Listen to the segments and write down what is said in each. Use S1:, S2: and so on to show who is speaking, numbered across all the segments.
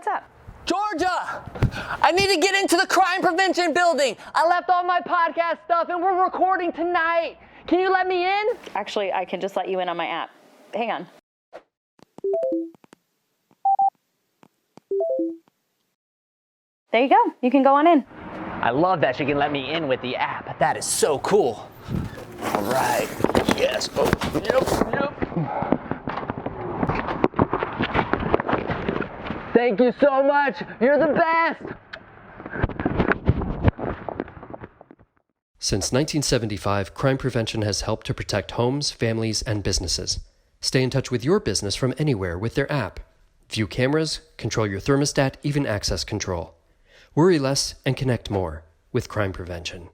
S1: What's up?
S2: Georgia, I need to get into the crime prevention building. I left all my podcast stuff and we're recording tonight. Can you let me in?
S1: Actually, I can just let you in on my app. Hang on. There you go. You can go on in.
S2: I love that she can let me in with the app. That is so cool. All right. Yes. Oh, yep. Thank you so much. You're the best.
S3: Since 1975, crime prevention has helped to protect homes, families, and businesses. Stay in touch with your business from anywhere with their app. View cameras, control your thermostat, even access control. Worry less and connect more with crime prevention.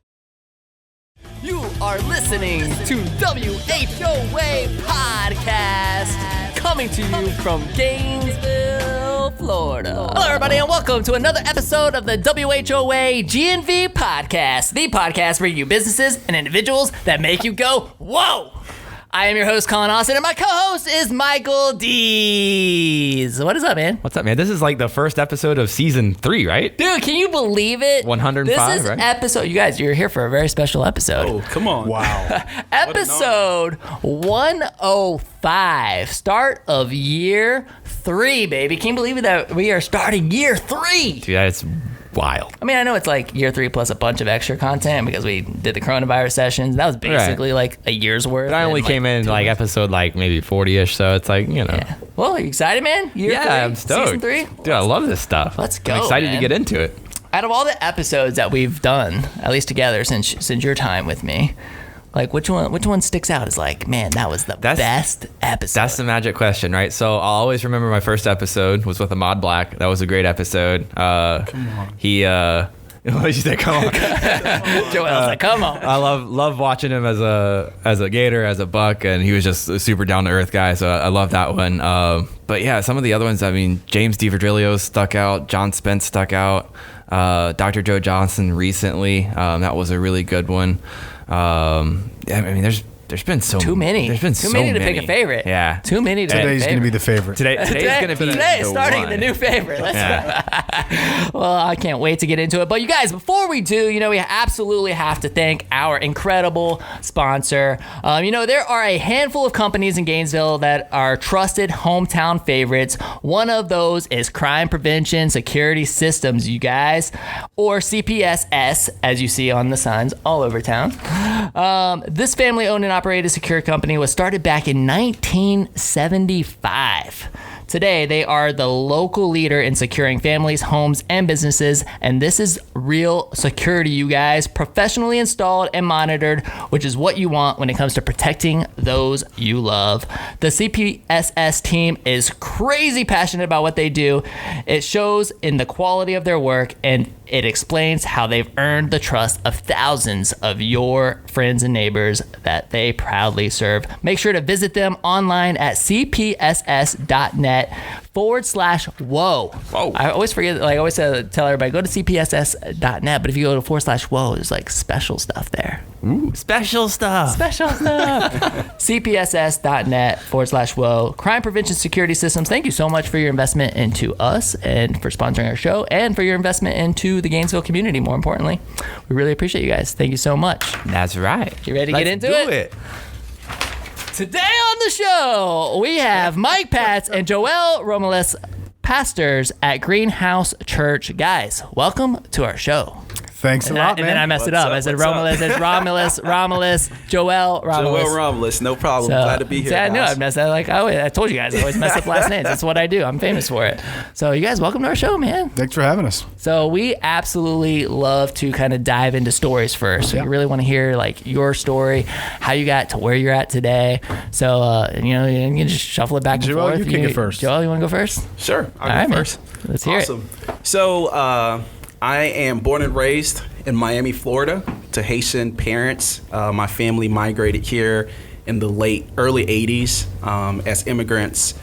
S2: You are listening to WHOA Podcast, coming to you from Gainesville, Florida. Hello, everybody, and welcome to another episode of the WHOA GNV Podcast, the podcast bringing you businesses and individuals that make you go, whoa! I am your host, Colin Austin, and my co-host is Michael Dees. What is up, man?
S4: What's up, man? This is like the first episode of season 3, right?
S2: Dude, can you believe it?
S4: 105,
S2: This is
S4: right?
S2: episode, you guys, you're here for a very special episode.
S5: Oh, come on.
S6: Wow.
S2: Episode 105, start of year 3, baby. Can you believe it that we are starting year 3?
S4: Dude, that's wild.
S2: I mean, I know it's like year 3 plus a bunch of extra content because we did the coronavirus sessions. That was basically like a year's worth.
S4: But I only came in like episode like maybe 40-ish, so it's like, you know.
S2: Yeah. Well, are you excited, man? Year 3?
S4: I'm stoked.
S2: Season 3?
S4: Dude, I love this stuff.
S2: Let's go,
S4: I'm excited
S2: man.
S4: to get into it.
S2: Out of all the episodes that we've done, at least together since your time with me, like which one sticks out as like, man, that was the best episode?
S4: That's the magic question, right? So I'll always remember my first episode was with Ahmad Black. That was a great episode.
S6: Come on.
S4: He what did you say? Come on.
S2: Joel's like, come on.
S4: I love watching him as a gator, as a buck, and he was just a super down to earth guy. So I love that one. But yeah, some of the other ones. I mean, James DiVirgilio stuck out. John Spence stuck out. Dr. Joe Johnson recently. That was a really good one. I mean, there's been
S2: too many.
S4: There's been
S2: too many to pick a favorite.
S4: Yeah,
S2: too many to
S6: Today's
S2: pick a
S6: going to be
S2: favorite.
S6: the favorite.
S4: Today's going to be
S2: Today is
S4: the
S2: starting
S4: one.
S2: the new favorite. Let's
S4: Yeah.
S2: Well, I can't wait to get into it. But you guys, before we do, we absolutely have to thank our incredible sponsor. There are a handful of companies in Gainesville that are trusted hometown favorites. One of those is Crime Prevention Security Systems, you guys, or CPSS, as you see on the signs all over town. This family-owned and operated secure company was started back in 1975. Today, they are the local leader in securing families, homes, and businesses, and this is real security, you guys. Professionally installed and monitored, which is what you want when it comes to protecting those you love. The CPSS team is crazy passionate about what they do. It shows in the quality of their work, and it explains how they've earned the trust of thousands of your friends and neighbors that they proudly serve. Make sure to visit them online at cpss.net/whoa.
S4: Whoa.
S2: I always forget, I always tell everybody, go to cpss.net, but if you go to /whoa, there's like special stuff there.
S4: Ooh, special stuff.
S2: Special stuff. cpss.net/whoa. Crime Prevention Security Systems, thank you so much for your investment into us and for sponsoring our show and for your investment into the Gainesville community, more importantly. We really appreciate you guys. Thank you so much.
S4: That's right.
S2: You ready to get into
S4: Let's do
S2: it? Today on the show, we have Mike Patz and Joel Romulus, pastors at Greenhouse Church. Guys, welcome to our show.
S6: Thanks a lot,
S2: And then I
S6: man.
S2: messed it up. I said Romulus, it's Romulus, Joel Romulus.
S5: Joel Romulus, no problem. Glad to be here.
S2: See, I knew
S5: guys.
S2: I'd mess that. I told you guys, I always mess up last names. That's what I do. I'm famous for it. So you guys, welcome to our show, man.
S6: Thanks for having us.
S2: So we absolutely love to kind of dive into stories first. So
S6: Yeah.
S2: we really want to hear like your story, how you got to where you're at today. So you can just shuffle it back and
S6: Joel,
S2: forth.
S6: you kick it first.
S2: Joel, you want to go first?
S5: Sure,
S2: All
S5: I'll
S2: right,
S5: go
S2: man.
S5: first.
S2: Let's hear it.
S5: Awesome. So I am born and raised in Miami, Florida, to Haitian parents. My family migrated here in the early 80s as immigrants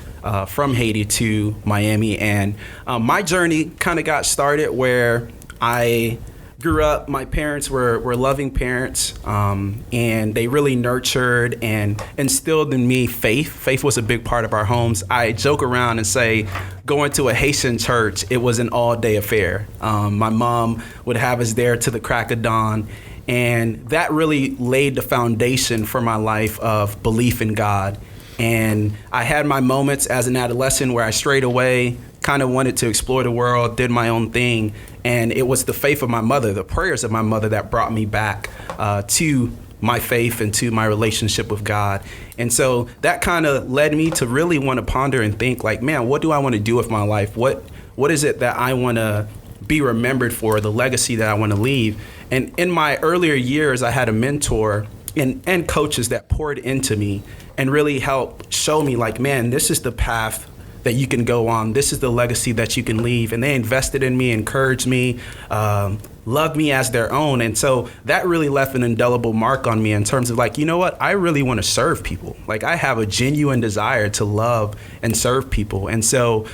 S5: from Haiti to Miami. And my journey kind of got started where I grew up, my parents were loving parents, and they really nurtured and instilled in me faith. Faith was a big part of our homes. I joke around and say going to a Haitian church, it was an all-day affair. My mom would have us there to the crack of dawn, and that really laid the foundation for my life of belief in God. And I had my moments as an adolescent where I strayed away, kind of wanted to explore the world, did my own thing. And it was the faith of my mother, the prayers of my mother that brought me back to my faith and to my relationship with God. And so that kind of led me to really want to ponder and think like, man, what do I want to do with my life? What is it that I want to be remembered for, the legacy that I want to leave? And in my earlier years, I had a mentor and coaches that poured into me and really helped show me like, man, this is the path that you can go on. This is the legacy that you can leave. And they invested in me, encouraged me, loved me as their own. And so that really left an indelible mark on me in terms of like, you know what, I really want to serve people. Like I have a genuine desire to love and serve people. And so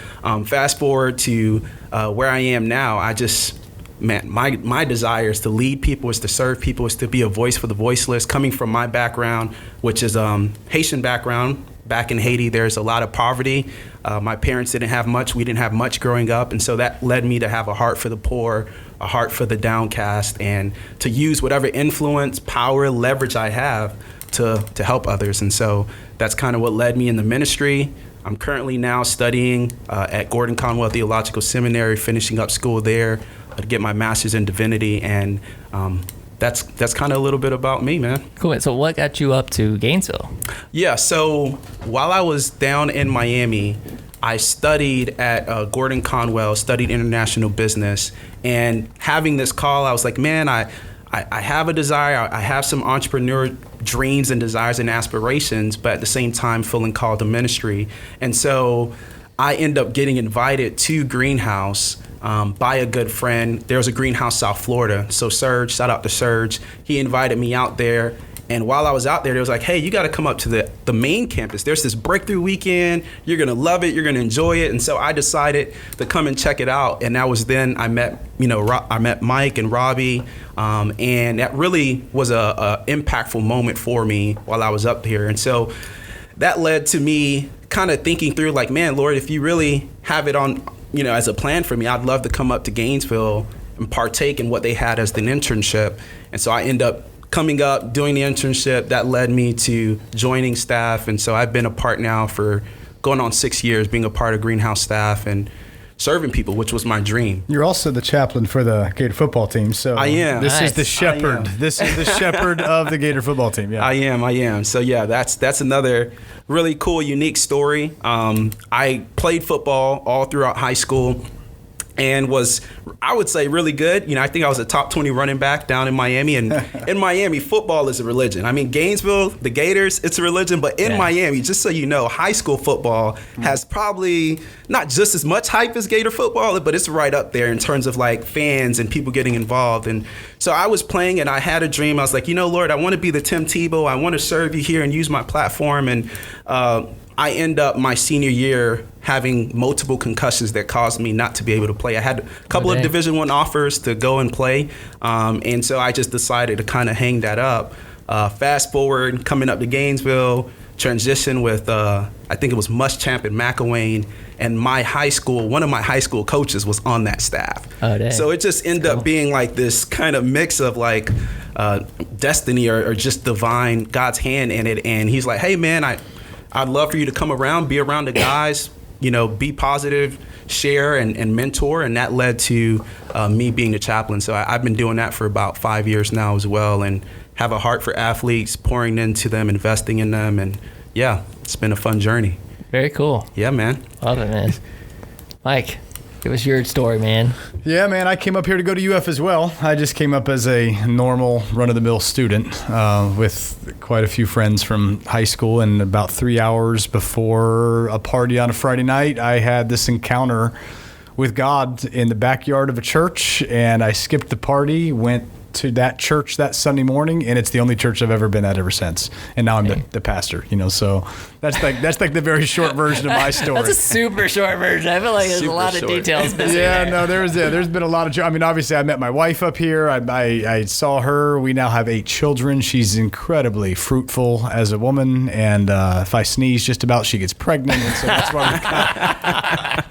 S5: fast forward to where I am now, I just, man, my desire is to lead people, is to serve people, is to be a voice for the voiceless. Coming from my background, which is Haitian background, back in Haiti, there's a lot of poverty. My parents didn't have much. We didn't have much growing up. And so that led me to have a heart for the poor, a heart for the downcast, and to use whatever influence, power, leverage I have to help others. And so that's kind of what led me in the ministry. I'm currently now studying at Gordon Conwell Theological Seminary, finishing up school there to get my master's in divinity. And that's kind of a little bit about me, man.
S2: Cool. So what got you up to Gainesville?
S5: Yeah, so while I was down in Miami, I studied at Gordon Conwell, studied international business, and having this call, I was like, man, I have a desire, I have some entrepreneur dreams and desires and aspirations, but at the same time feeling called to ministry. And so I end up getting invited to Greenhouse by a good friend. There was a Greenhouse South Florida. So Serge, shout out to Serge, he invited me out there. And while I was out there, they was like, hey, you got to come up to the main campus. There's this breakthrough weekend. You're going to love it. You're going to enjoy it. And so I decided to come and check it out. And that was then I met Mike and Robbie. And that really was a impactful moment for me while I was up here. And so that led to me kind of thinking through like, man, Lord, if you really have it on, as a plan for me, I'd love to come up to Gainesville and partake in what they had as an internship. And so I end up coming up, doing the internship. That led me to joining staff. And so I've been a part now for going on 6 years, being a part of Greenhouse staff and serving people, which was my dream.
S6: You're also the chaplain for the Gator football team. So
S5: I am.
S6: This
S2: Nice.
S6: is the shepherd. This is the shepherd of the Gator football team. Yeah.
S5: I am. So yeah, that's another really cool, unique story. I played football all throughout high school and was, I would say, really good. I think I was a top 20 running back down in Miami. And in Miami, football is a religion. I mean, Gainesville, the Gators, it's a religion. But in Miami, just so you know, high school football has probably not just as much hype as Gator football, but it's right up there in terms of like fans and people getting involved. And so I was playing and I had a dream. I was like, Lord, I want to be the Tim Tebow. I want to serve you here and use my platform. And I end up my senior year having multiple concussions that caused me not to be able to play. I had a couple of Division I offers to go and play, and so I just decided to kind of hang that up. Fast forward, coming up to Gainesville, transition with, I think it was Muschamp and McElwain, and one of my high school coaches was on that staff.
S2: Oh, dang.
S5: So it just ended up being like this kind of mix of like destiny or just divine, God's hand in it. And he's like, hey man, I'd love for you to come around, be around the guys, be positive, share and mentor. And that led to me being the chaplain. So I've been doing that for about 5 years now as well, and have a heart for athletes, pouring into them, investing in them. And yeah, it's been a fun journey.
S2: Very cool.
S5: Yeah, man.
S2: Love it, man. Mike, give us your story, man.
S6: Yeah, man, I came up here to go to UF as well. I just came up as a normal run-of-the-mill student with quite a few friends from high school. And about 3 hours before a party on a Friday night, I had this encounter with God in the backyard of a church. And I skipped the party, went to that church that Sunday morning, and it's the only church I've ever been at ever since. And now I'm the pastor, so that's like the very short version of my story.
S2: That's a super short version. I feel like there's a lot of details missing.
S6: Yeah, no, there's been a lot of. I mean, obviously, I met my wife up here. I saw her. We now have 8 children. She's incredibly fruitful as a woman, and if I sneeze just about, she gets pregnant. And so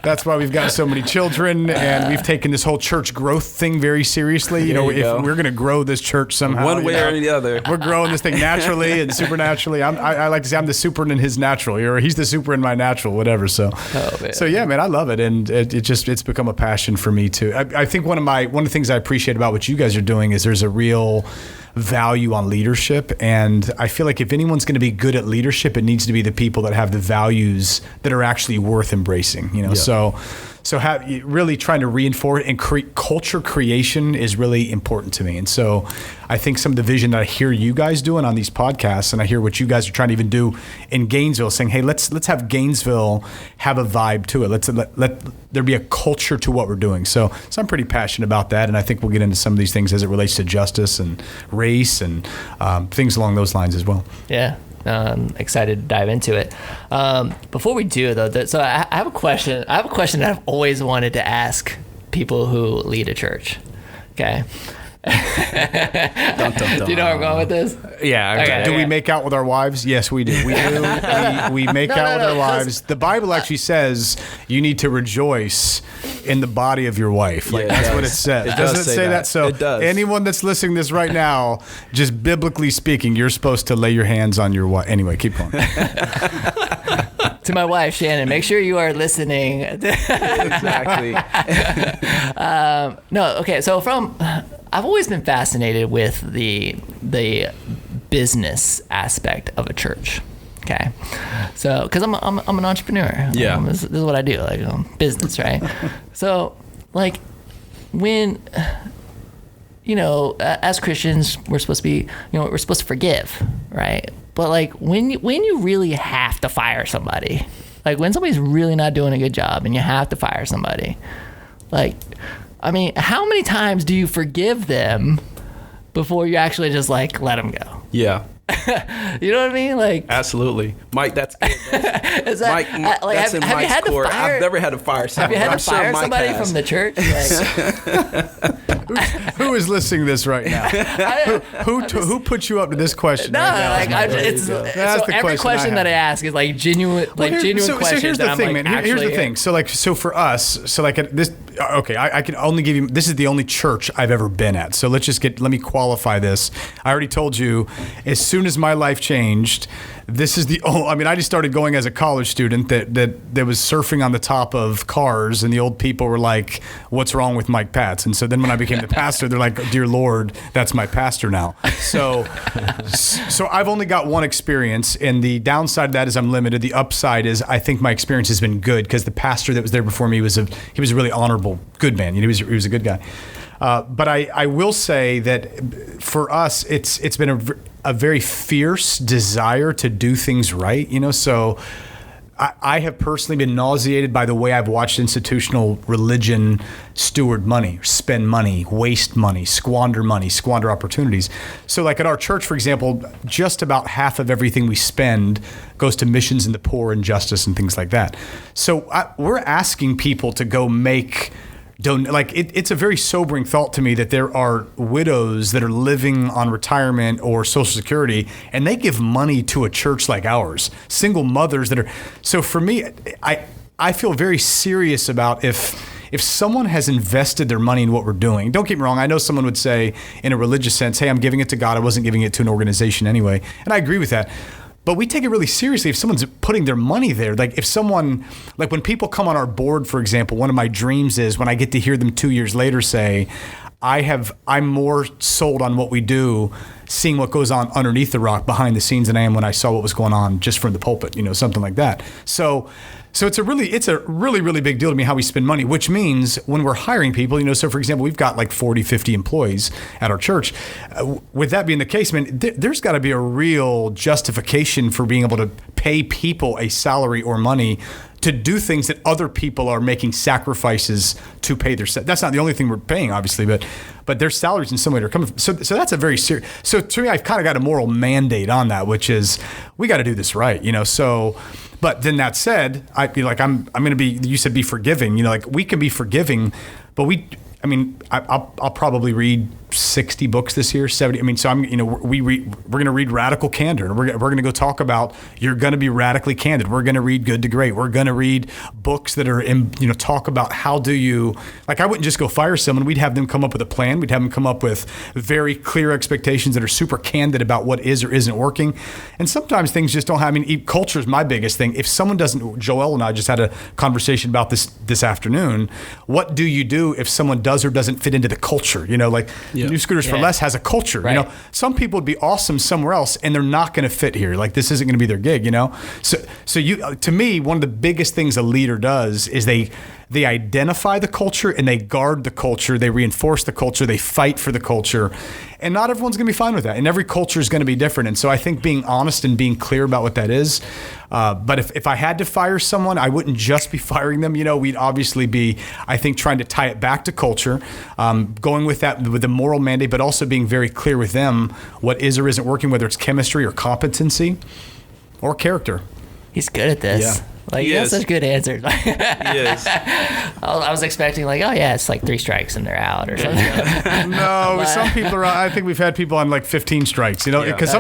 S6: that's why we've got so many children, and we've taken this whole church growth thing very seriously. If we're going to grow this church somehow,
S7: one way or the other,
S6: we're growing this thing naturally and supernaturally. I like to say I'm the super in his natural, or he's the super in my natural, whatever. So, yeah, man, I love it, and it's become a passion for me too. I think one of the things I appreciate about what you guys are doing is there's a real value on leadership, and I feel like if anyone's going to be good at leadership, it needs to be the people that have the values that are actually worth embracing. So really trying to reinforce and create culture creation is really important to me. And so I think some of the vision that I hear you guys doing on these podcasts, and I hear what you guys are trying to even do in Gainesville, saying, hey, let's have Gainesville have a vibe to it. Let there be a culture to what we're doing. So I'm pretty passionate about that, and I think we'll get into some of these things as it relates to justice and race and things along those lines as well.
S2: Yeah. Excited to dive into it. Before we do, though, so I have a question. I have a question that I've always wanted to ask people who lead a church. Okay. Do you know where I'm going with this?
S4: Yeah.
S2: Okay.
S6: Do we make out with our wives? Yes, we do. We do. We make out with our wives. The Bible actually says you need to rejoice in the body of your wife. That's what it says. Doesn't it say that? So
S7: it does.
S6: Anyone that's listening to this right now, just biblically speaking, you're supposed to lay your hands on your wife. Anyway, keep going.
S2: To my wife, Shannon, make sure you are listening.
S7: Exactly.
S2: I've always been fascinated with the business aspect of a church. Okay, so because I'm an entrepreneur.
S7: Yeah,
S2: this is what I do, business, right? So when as Christians, we're supposed to be, we're supposed to forgive, right? But when you really have to fire somebody, when somebody's really not doing a good job and you have to fire somebody, how many times do you forgive them before you actually just let them go?
S7: Yeah.
S2: You know what I mean?
S5: Absolutely, Mike. That's good.
S2: Is that,
S5: Mike, that's in Mike's core. I've never had to fire somebody.
S2: Have you had to fire somebody from the church?
S6: Who is listening to this right now? Who put you up to this question?
S2: No,
S6: right now?
S2: every question that I ask is genuine, genuine questions.
S6: So here's the thing, man. Here's the thing. So for us, this. Okay, I can only give you. This is the only church I've ever been at. So let me qualify this. I already told you. As soon as my life changed, this is the only. I mean, I just started going as a college student that was surfing on the top of cars, and the old people were like, "What's wrong with Mike Patz?" And so then when I became the pastor, they're like, "Dear Lord, that's my pastor now." So I've only got one experience, and the downside of that is I'm limited. The upside is I think my experience has been good because the pastor that was there before me was a really honorable, good man. He was a good guy. But I will say that for us, it's been a very fierce desire to do things right. So I have personally been nauseated by the way I've watched institutional religion steward money, spend money, waste money, squander opportunities. So at our church, for example, just about half of everything we spend goes to missions and the poor and justice and things like that. So we're asking people to go make it's a very sobering thought to me that there are widows that are living on retirement or Social Security, and they give money to a church like ours. Single mothers that are. So for me, I feel very serious about if someone has invested their money in what we're doing. Don't get me wrong. I know someone would say in a religious sense, "Hey, I'm giving it to God. I wasn't giving it to an organization anyway," and I agree with that. But we take it really seriously if someone's putting their money there. If someone, when people come on our board, for example, one of my dreams is when I get to hear them 2 years later say, I'm more sold on what we do, seeing what goes on underneath the rock behind the scenes than I am when I saw what was going on just from the pulpit, something like that. So it's a really, really big deal to me how we spend money, which means when we're hiring people, so for example, we've got 40, 50 employees at our church. With that being the case, there's got to be a real justification for being able to pay people a salary or money to do things that other people are making sacrifices to pay their that's not the only thing we're paying, obviously, but their salaries in some way are coming from. So that's a very serious. So to me, I've kind of got a moral mandate on that, which is we got to do this right, So, but then that said, I feel like I'm going to be. You said be forgiving, like we can be forgiving, but I'll probably read 60 books this year, 70. So we're going to read Radical Candor. We're going to go talk about, you're going to be radically candid. We're going to read Good to Great. We're going to read books that are talk about how do you, I wouldn't just go fire someone. We'd have them come up with a plan. We'd have them come up with very clear expectations that are super candid about what is or isn't working. And sometimes things just don't have, culture is my biggest thing. If someone doesn't, Joel and I just had a conversation about this afternoon. What do you do if someone does or doesn't fit into the culture? New Scooters for Less has a culture.
S2: Right.
S6: Some people would be awesome somewhere else, and they're not going to fit here. This isn't going to be their gig. So you, to me, one of the biggest things a leader does is they identify the culture and they guard the culture. They reinforce the culture. They fight for the culture, and not everyone's going to be fine with that. And every culture is going to be different. And so I think being honest and being clear about what that is. But if I had to fire someone, I wouldn't just be firing them. We'd obviously be, I think, trying to tie it back to culture, going with that with the moral mandate, but also being very clear with them what is or isn't working, whether it's chemistry or competency or character.
S2: He's good at this.
S5: Yeah.
S2: He has such good answers.
S5: Yes.
S2: I was expecting it's 3 strikes and they're out or something.
S6: No, some people are. I think we've had people on 15 strikes. Because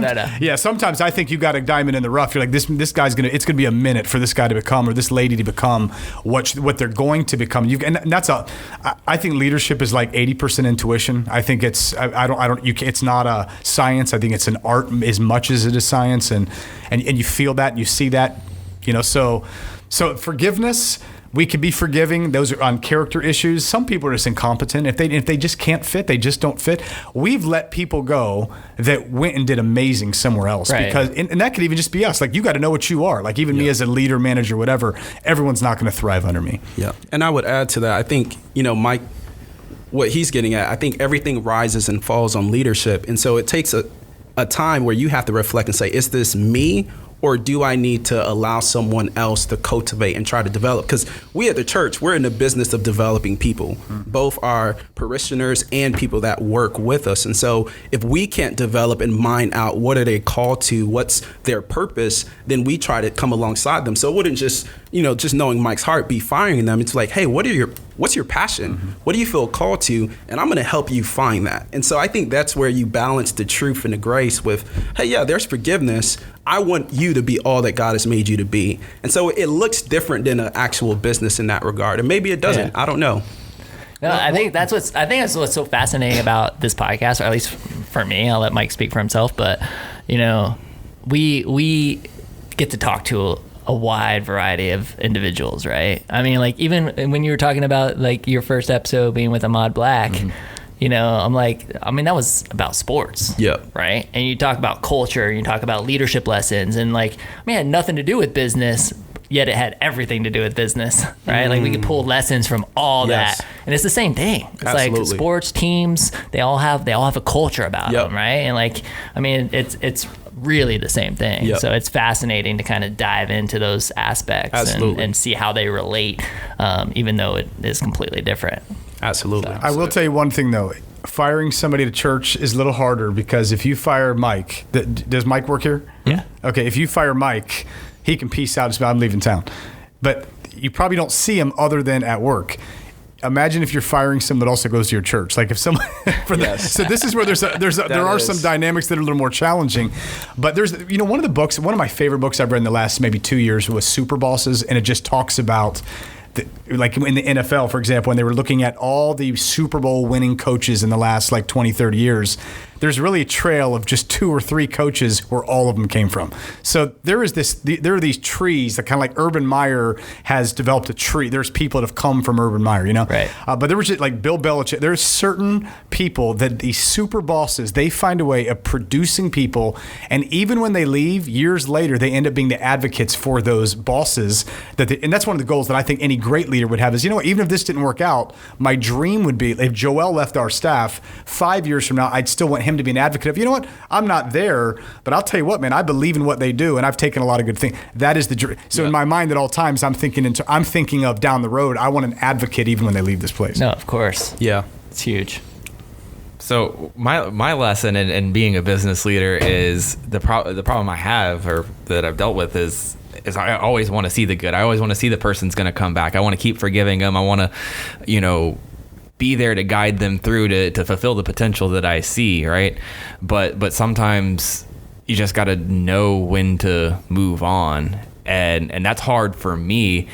S6: sometimes I think you got a diamond in the rough. You're like, this guy's gonna. It's gonna be a minute for this guy to become or this lady to become what they're going to become. And that's I think leadership is 80% intuition. I think it's. It's not a science. I think it's an art as much as it is science. And you feel that and you see that. So forgiveness, we could be forgiving. Those are on character issues. Some people are just incompetent. If they just can't fit, they just don't fit. We've let people go that went and did amazing somewhere else.
S2: Right.
S6: Because and that could even just be us. You got to know what you are. Me as a leader, manager, whatever, everyone's not going to thrive under me.
S5: Yeah. And I would add to that, I think, Mike, what he's getting at, I think everything rises and falls on leadership. And so it takes a time where you have to reflect and say, is this me? Or do I need to allow someone else to cultivate and try to develop? Because we at the church, we're in the business of developing people, both our parishioners and people that work with us. And so if we can't develop and mine out what are they called to, what's their purpose, then we try to come alongside them. So it wouldn't just knowing Mike's heart, be firing them. It's hey, what's your passion? What do you feel called to? And I'm going to help you find that. And so I think that's where you balance the truth and the grace with, hey, yeah, there's forgiveness. I want you to be all that God has made you to be. And so it looks different than an actual business in that regard. And maybe it doesn't. Yeah. I don't know.
S2: No, I think that's what's so fascinating about this podcast, or at least for me. I'll let Mike speak for himself, but we get to talk to a wide variety of individuals, right? Even when you were talking about your first episode being with Ahmad Black, I'm that was about sports.
S5: Yep.
S2: Right. And you talk about culture, you talk about leadership lessons, and it had nothing to do with business, yet it had everything to do with business, right? We could pull lessons from all that, and it's the same thing. It's
S5: Absolutely.
S2: Sports teams, they all have a culture about them, right? And it's really the same thing.
S5: Yep.
S2: So it's fascinating to kind of dive into those aspects and see how they relate, even though it is completely different.
S5: Absolutely.
S6: I will tell you one thing, though. Firing somebody to church is a little harder because if you fire Mike, does Mike work here?
S2: Yeah.
S6: Okay, if you fire Mike, he can peace out. Just I'm leaving town. But you probably don't see him other than at work. Imagine if you're firing someone that also goes to your church. If someone, so this is where there are some dynamics that are a little more challenging. But there's, one of my favorite books I've read in the last maybe 2 years was Super Bosses, and it just talks about in the NFL, for example, when they were looking at all the Super Bowl winning coaches in the last 20, 30 years, there's really a trail of just 2 or 3 coaches where all of them came from. So there are these trees that kind of Urban Meyer has developed a tree. There's people that have come from Urban Meyer,
S2: Right.
S6: But there was just Bill Belichick. There's certain people that these super bosses, they find a way of producing people. And even when they leave, years later, they end up being the advocates for those bosses. And that's one of the goals that I think any great leader would have is, even if this didn't work out, my dream would be if Joel left our staff 5 years from now, I'd still want him to be an advocate of, you know what, I'm not there, but I'll tell you what, man, I believe in what they do, and I've taken a lot of good things. That is so in my mind at all times, I'm thinking of down the road, I want an advocate even when they leave this place.
S2: No, of course.
S5: Yeah.
S2: It's huge.
S4: So my lesson in being a business leader is the problem I have, or that I've dealt with, is I always want to see the good. I always want to see the person's going to come back. I want to keep forgiving them. I want to, be there to guide them through to fulfill the potential that I see, right? But sometimes you just got to know when to move on, and that's hard for me.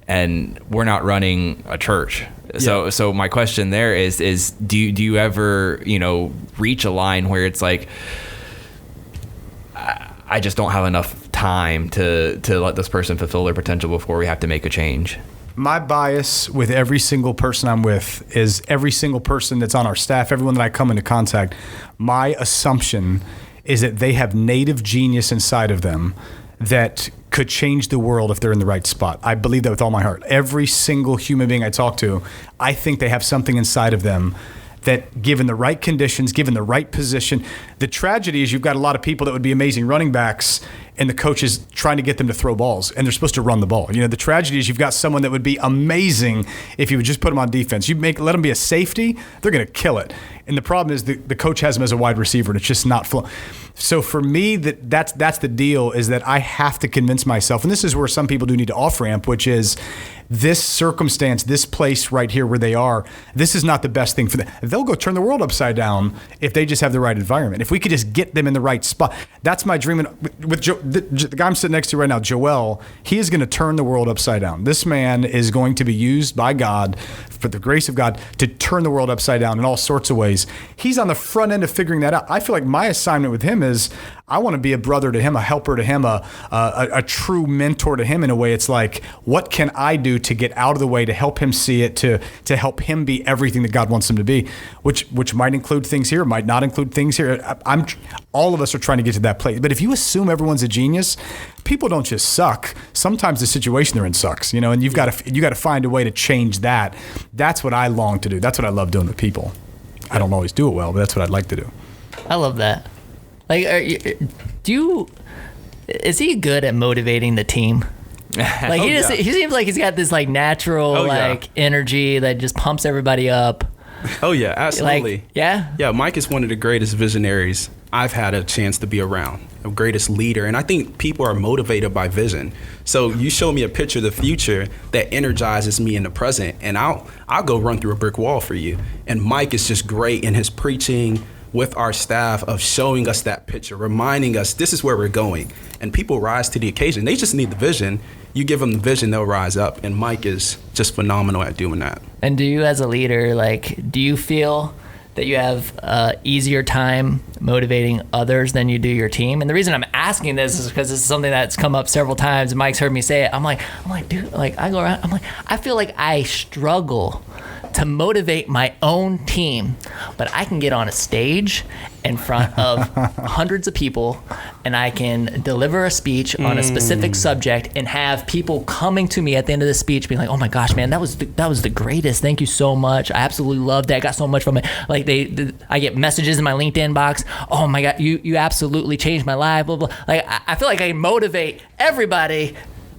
S4: And we're not running a church. Yeah. So my question there is do you ever, reach a line where it's like, I just don't have enough time to let this person fulfill their potential before we have to make a change?
S6: My bias with every single person I'm with is every single person that's on our staff, everyone that I come into contact, my assumption is that they have native genius inside of them that could change the world if they're in the right spot. I believe that with all my heart. Every single human being I talk to, I think they have something inside of them that, given the right conditions, given the right position. The tragedy is you've got a lot of people that would be amazing running backs, and the coach is trying to get them to throw balls, and they're supposed to run the ball. The tragedy is you've got someone that would be amazing if you would just put them on defense. Let them be a safety, they're going to kill it. And the problem is the coach has them as a wide receiver, and it's just not flowing. So for me, that's the deal, is that I have to convince myself, and this is where some people do need to off-ramp, which is this circumstance, this place right here where they are, this is not the best thing for them. They'll go turn the world upside down if they just have the right environment. If we could just get them in the right spot. That's my dream. And with the guy I'm sitting next to right now, Joel, he is going to turn the world upside down. This man is going to be used by God, for the grace of God, to turn the world upside down in all sorts of ways. He's on the front end of figuring that out. I feel like my assignment with him is I want to be a brother to him, a helper to him, a true mentor to him in a way. It's like, what can I do to get out of the way to help him see it, to help him be everything that God wants him to be, which might include things here, might not include things here. All of us are trying to get to that place. But if you assume everyone's a genius, people don't just suck. Sometimes the situation they're in sucks, and you've got to find a way to change that. That's what I long to do. That's what I love doing with people. I don't always do it well, but that's what I'd like to do.
S2: I love that. Like, is he good at motivating the team? Like, he seems like he's got this like natural energy that just pumps everybody up.
S5: Oh yeah, absolutely.
S2: Like, yeah.
S5: Yeah, Mike is one of the greatest visionaries I've had a chance to be around, a greatest leader. And I think people are motivated by vision. So you show me a picture of the future that energizes me in the present, and I'll go run through a brick wall for you. And Mike is just great in his preaching with our staff of showing us that picture, reminding us this is where we're going. And people rise to the occasion. They just need the vision. You give them the vision, they'll rise up. And Mike is just phenomenal at doing that.
S2: And do you, as a leader, do you feel that you have easier time motivating others than you do your team? And the reason I'm asking this is because this is something that's come up several times. Mike's heard me say it. I'm like, dude, I go around, I feel like I struggle to motivate my own team, but I can get on a stage in front of hundreds of people, and I can deliver a speech on a specific subject and have people coming to me at the end of the speech being like, oh my gosh, man, that was the greatest. Thank you so much. I absolutely loved it. I got so much from it. Like I get messages in my LinkedIn box. Oh my God, you absolutely changed my life. Blah, blah. Like I feel like I motivate everybody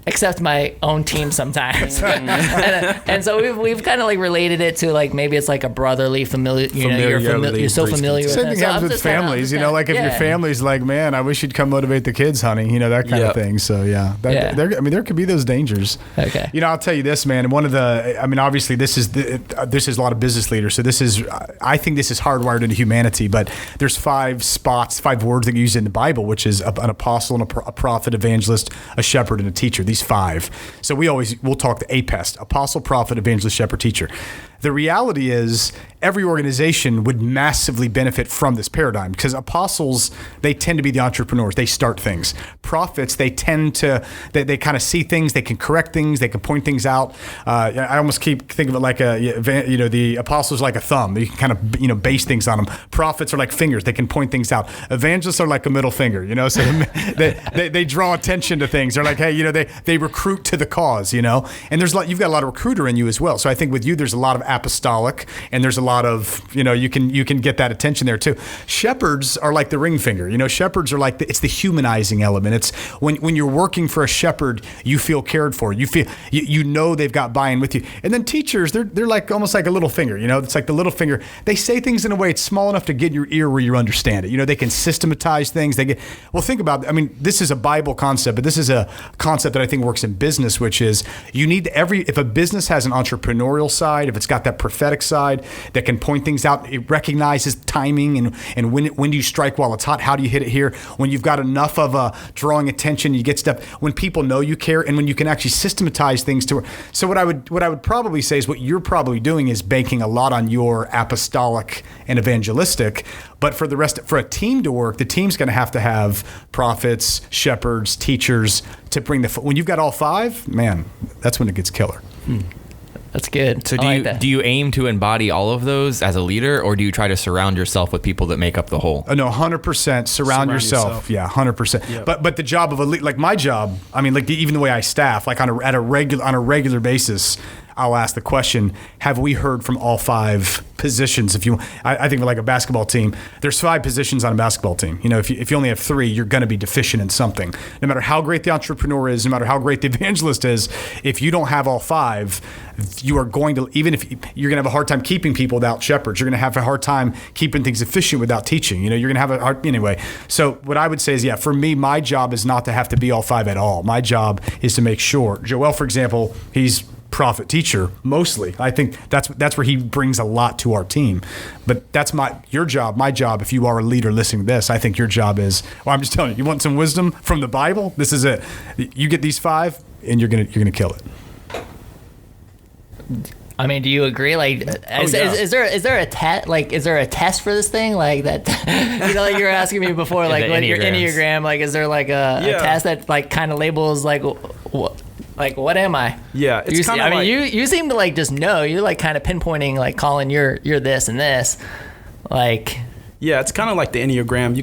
S2: except my own team sometimes. and so we've kind of related it to maybe it's like a brotherly familiar, you're so familiar with
S6: Same
S2: that.
S6: thing happens with families, if your family's like, man, I wish you'd come motivate the kids, honey, that kind of thing. So there could be those dangers.
S2: Okay.
S6: I'll tell you this, man, and one of obviously this is a lot of business leaders. So I think this is hardwired into humanity, but there's 5 words that you use in the Bible, which is an apostle and a prophet, evangelist, a shepherd, and a teacher. These 5. So we'll talk the APEST, apostle, prophet, evangelist, shepherd, teacher. The reality is every organization would massively benefit from this paradigm, because apostles, they tend to be the entrepreneurs. They start things. Prophets, they tend to, they kind of see things, they can correct things, they can point things out. I almost keep thinking of it like the apostles are like a thumb. You can kind of, base things on them. Prophets are like fingers. They can point things out. Evangelists are like a middle finger, so they draw attention to things. They're like, hey, they recruit to the cause, and you've got a lot of recruiter in you as well. So I think with you, there's a lot of apostolic, and there's a lot of, you can get that attention there too. Shepherds are like the ring finger. Shepherds are like it's the humanizing element. It's when you're working for a shepherd, you feel cared for. You feel they've got buy-in with you. And then teachers, they're like almost like a little finger. It's like the little finger. They say things in a way it's small enough to get in your ear where you understand it. They can systematize things. Think about it. I mean, this is a Bible concept, but this is a concept that I think works in business, which is you need if a business has an entrepreneurial side, if it's got that prophetic side that can point things out, it recognizes timing and when do you strike while it's hot, how do you hit it here? When you've got enough of a drawing attention, you get stuff, when people know you care, and when you can actually systematize things to. So what I would probably say is what you're probably doing is banking a lot on your apostolic and evangelistic, but for a team to work, the team's going to have prophets, shepherds, teachers to bring when you've got all five, man, that's when it gets killer.
S2: That's good.
S4: So do you aim to embody all of those as a leader, or do you try to surround yourself with people that make up the whole?
S6: No, 100% surround yourself. Yeah, 100%. Yep. But the job of a leader, like my job, I mean, like even the way I staff, like on a regular basis, I'll ask the question, have we heard from all five positions? I think like a basketball team, there's 5 positions on a basketball team. If you only have 3, you're going to be deficient in something. No matter how great the entrepreneur is, no matter how great the evangelist is, if you don't have all 5, you are going to, even if you're going to have a hard time keeping people without shepherds, you're going to have a hard time keeping things efficient without teaching. You're going to have a hard, anyway. So what I would say is, for me, my job is not to have to be all 5 at all. My job is to make sure. Joel, for example, he's prophet teacher mostly. I think that's where he brings a lot to our team. But that's your job, my job. If you are a leader listening to this, I think your job is, I'm just telling you, you want some wisdom from the Bible? This is it. You get these 5 and you're gonna kill it.
S2: I mean, do you agree? Like, is there a test? Like, is there a test for this thing? Like that, like you were asking me before, like what your Enneagram. Like, is there like a test that like kind of labels like what am I?
S5: Yeah, it's kind of.
S2: I mean, you seem to like just know. You're like kind of pinpointing, like calling you're this and this, like.
S5: Yeah, it's kind of like the Enneagram.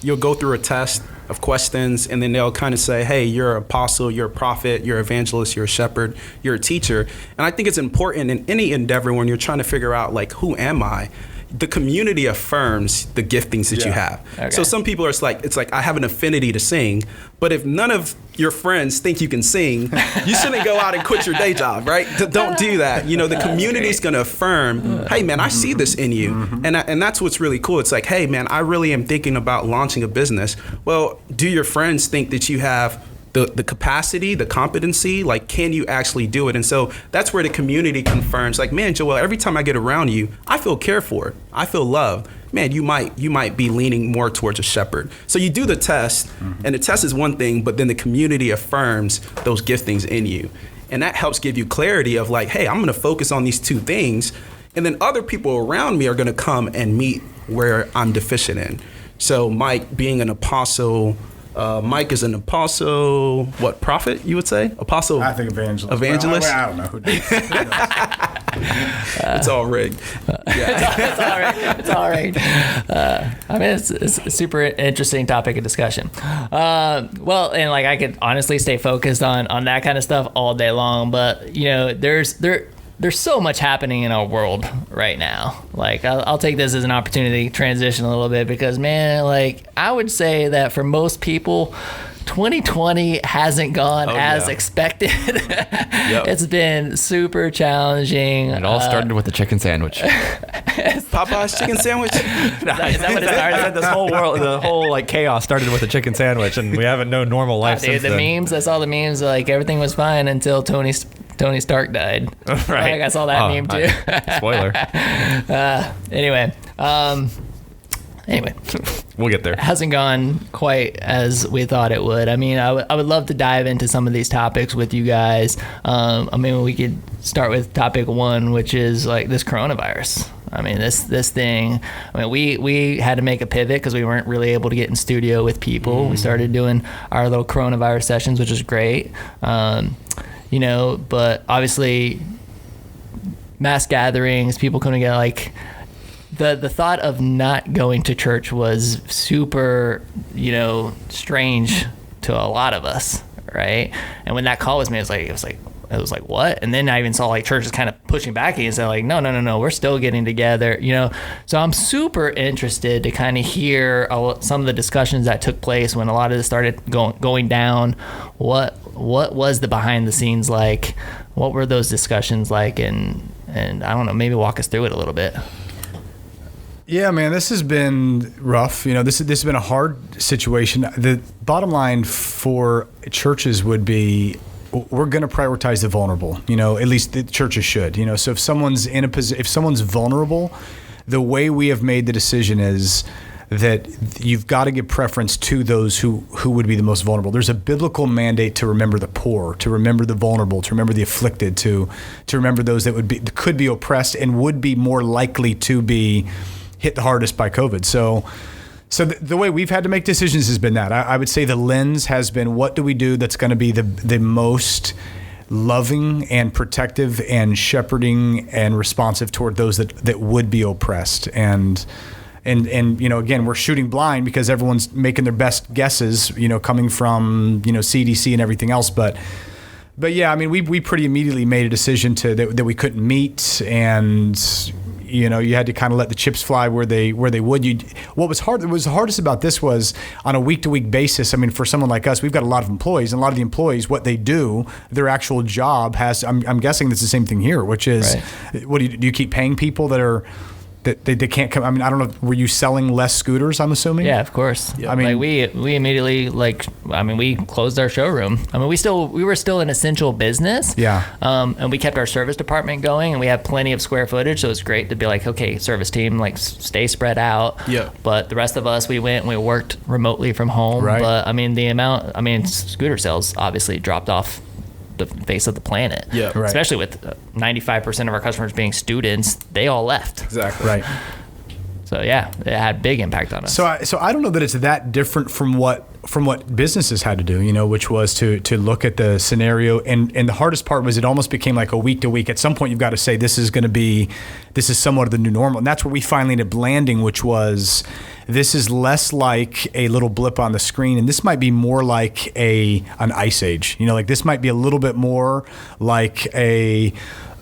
S5: You'll go through a test of questions, and then they'll kind of say, hey, you're an apostle, you're a prophet, you're an evangelist, you're a shepherd, you're a teacher. And I think it's important in any endeavor when you're trying to figure out, like, who am I? The community affirms the giftings that you have. Okay. So some people it's like I have an affinity to sing, but if none of your friends think you can sing, you shouldn't go out and quit your day job, right? Don't do that. The community is going to affirm, hey man, I see this in you. And that's what's really cool. It's like, hey man, I really am thinking about launching a business. Well, do your friends think that you have the capacity, the competency, like, can you actually do it? And so that's where the community confirms, like, man, Joel, every time I get around you, I feel cared for. I feel loved. Man, you might be leaning more towards a shepherd. So you do the test, and the test is one thing, but then the community affirms those giftings in you. And that helps give you clarity of like, hey, I'm going to focus on these 2 things, and then other people around me are going to come and meet where I'm deficient in. So Mike being an apostle, Mike is an apostle, what, prophet, you would say? Apostle?
S6: I think evangelist.
S5: Evangelist?
S6: I don't know who did
S5: it's all rigged.
S2: It's all rigged. I mean, it's a super interesting topic of discussion. Well, and like I could honestly stay focused on that kind of stuff all day long, but there's so much happening in our world right now. Like, I'll take this as an opportunity to transition a little bit because, man, like, I would say that for most people, 2020 hasn't gone as expected. It's been super challenging.
S4: It all started with the chicken sandwich.
S5: Popeye's chicken sandwich?
S2: Is that what it started?
S7: I said this whole world, the whole like chaos started with a chicken sandwich, and we haven't known normal life since
S2: the
S7: then.
S2: Memes, I saw the memes, like everything was fine until Tony Stark died.
S7: Right.
S2: Like, I saw that meme too.
S7: Spoiler.
S2: Anyway,
S7: we'll get there.
S2: It hasn't gone quite as we thought it would. I mean, I would love to dive into some of these topics with you guys. I mean, we could start with topic 1, which is like this coronavirus. I mean, this thing. I mean, we had to make a pivot because we weren't really able to get in studio with people. We started doing our little coronavirus sessions, which is great. But obviously, mass gatherings, people coming together, like. The thought of not going to church was super, strange to a lot of us, right? And when that call was made, it was like, it was like, what? And then I even saw like churches kind of pushing back and saying like, no, we're still getting together, So I'm super interested to kind of hear some of the discussions that took place when a lot of this started going down. What was the behind the scenes like? What were those discussions like? And I don't know, maybe walk us through it a little bit.
S6: Yeah, man, this has been rough. This has been a hard situation. The bottom line for churches would be, we're going to prioritize the vulnerable. At least the churches should. So if someone's if someone's vulnerable, the way we have made the decision is that you've got to give preference to those who would be the most vulnerable. There's a biblical mandate to remember the poor, to remember the vulnerable, to remember the afflicted, to remember those that could be oppressed and would be more likely to be hit the hardest by COVID. So the way we've had to make decisions has been that. I would say the lens has been, what do we do that's going to be the most loving and protective and shepherding and responsive toward those that would be oppressed. And again, we're shooting blind because everyone's making their best guesses, coming from, CDC and everything else. But yeah, I mean, we pretty immediately made a decision that we couldn't meet, and you had to kind of let the chips fly where they would. What was hardest about this was on a week-to-week basis. I mean, for someone like us, we've got a lot of employees, and a lot of the employees, what they do, their actual job has. I'm guessing it's the same thing here, which is, right. What do you keep paying people that they can't come? I mean, I don't know. Were you selling less scooters? I'm assuming.
S2: Yeah, of course.
S6: Yeah. I mean,
S2: we immediately we closed our showroom. I mean, we were still an essential business.
S6: Yeah.
S2: And we kept our service department going, and we had plenty of square footage, so it was great to be like, okay, service team, stay spread out.
S5: Yeah.
S2: But the rest of us, we worked remotely from home.
S6: Right.
S2: But scooter sales obviously dropped off the face of the planet.
S5: Yeah.
S6: Right.
S2: Especially with 95% of our customers being students, they all left.
S5: Exactly.
S6: Right.
S2: So yeah, it had big impact on us.
S6: So I don't know that it's that different from what businesses had to do, which was to look at the scenario. And the hardest part was it almost became like a week to week. At some point, you've got to say this is somewhat of the new normal. And that's where we finally ended up landing, which was, this is less like a little blip on the screen, and this might be more like an ice age. This might be a little bit more like a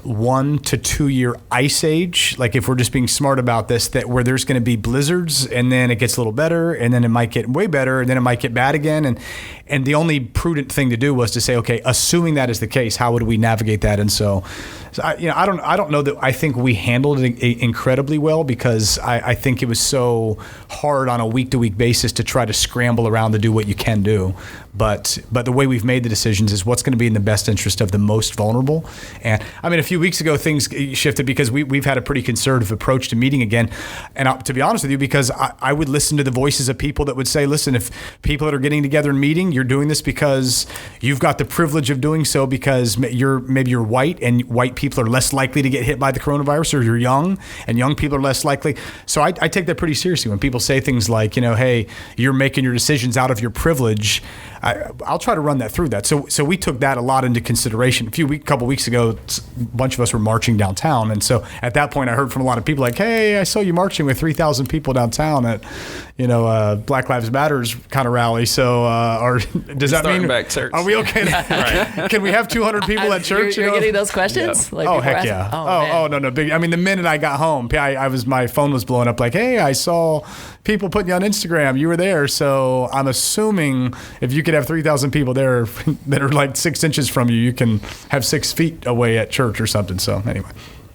S6: 1 to 2 year ice age. Like, if we're just being smart about this, that where there's going to be blizzards, and then it gets a little better, and then it might get way better, and then it might get bad again. And the only prudent thing to do was to say, okay, assuming that is the case, how would we navigate that? And so I don't know that I think we handled it incredibly well, because I think it was so hard on a week-to-week basis to try to scramble around to do what you can do. But the way we've made the decisions is what's going to be in the best interest of the most vulnerable. And I mean, a few weeks ago, things shifted because we've had a pretty conservative approach to meeting again. And to be honest with you, because I would listen to the voices of people that would say, listen, if people that are getting together and meeting, you're doing this because you've got the privilege of doing so, because maybe you're white, and white people are less likely to get hit by the coronavirus, or you're young, and young people are less likely. So I take that pretty seriously when people say things like, hey, you're making your decisions out of your privilege. I'll try to run that through that. So we took that a lot into consideration. A couple weeks ago, a bunch of us were marching downtown, and so at that point, I heard from a lot of people like, "Hey, I saw you marching with 3,000 people downtown at, Black Lives Matter's kind of rally." So, does that mean
S5: back church?
S6: Are we okay? Right. Can we have 200 people at church?
S2: You're getting those questions?
S6: Yeah. Oh heck yeah! No, big. I mean, the minute I got home, my phone was blowing up like, "Hey, I saw people putting you on Instagram. You were there." So I'm assuming if you could have 3,000 people there that are like 6 inches from you, you can have 6 feet away at church or something. So anyway.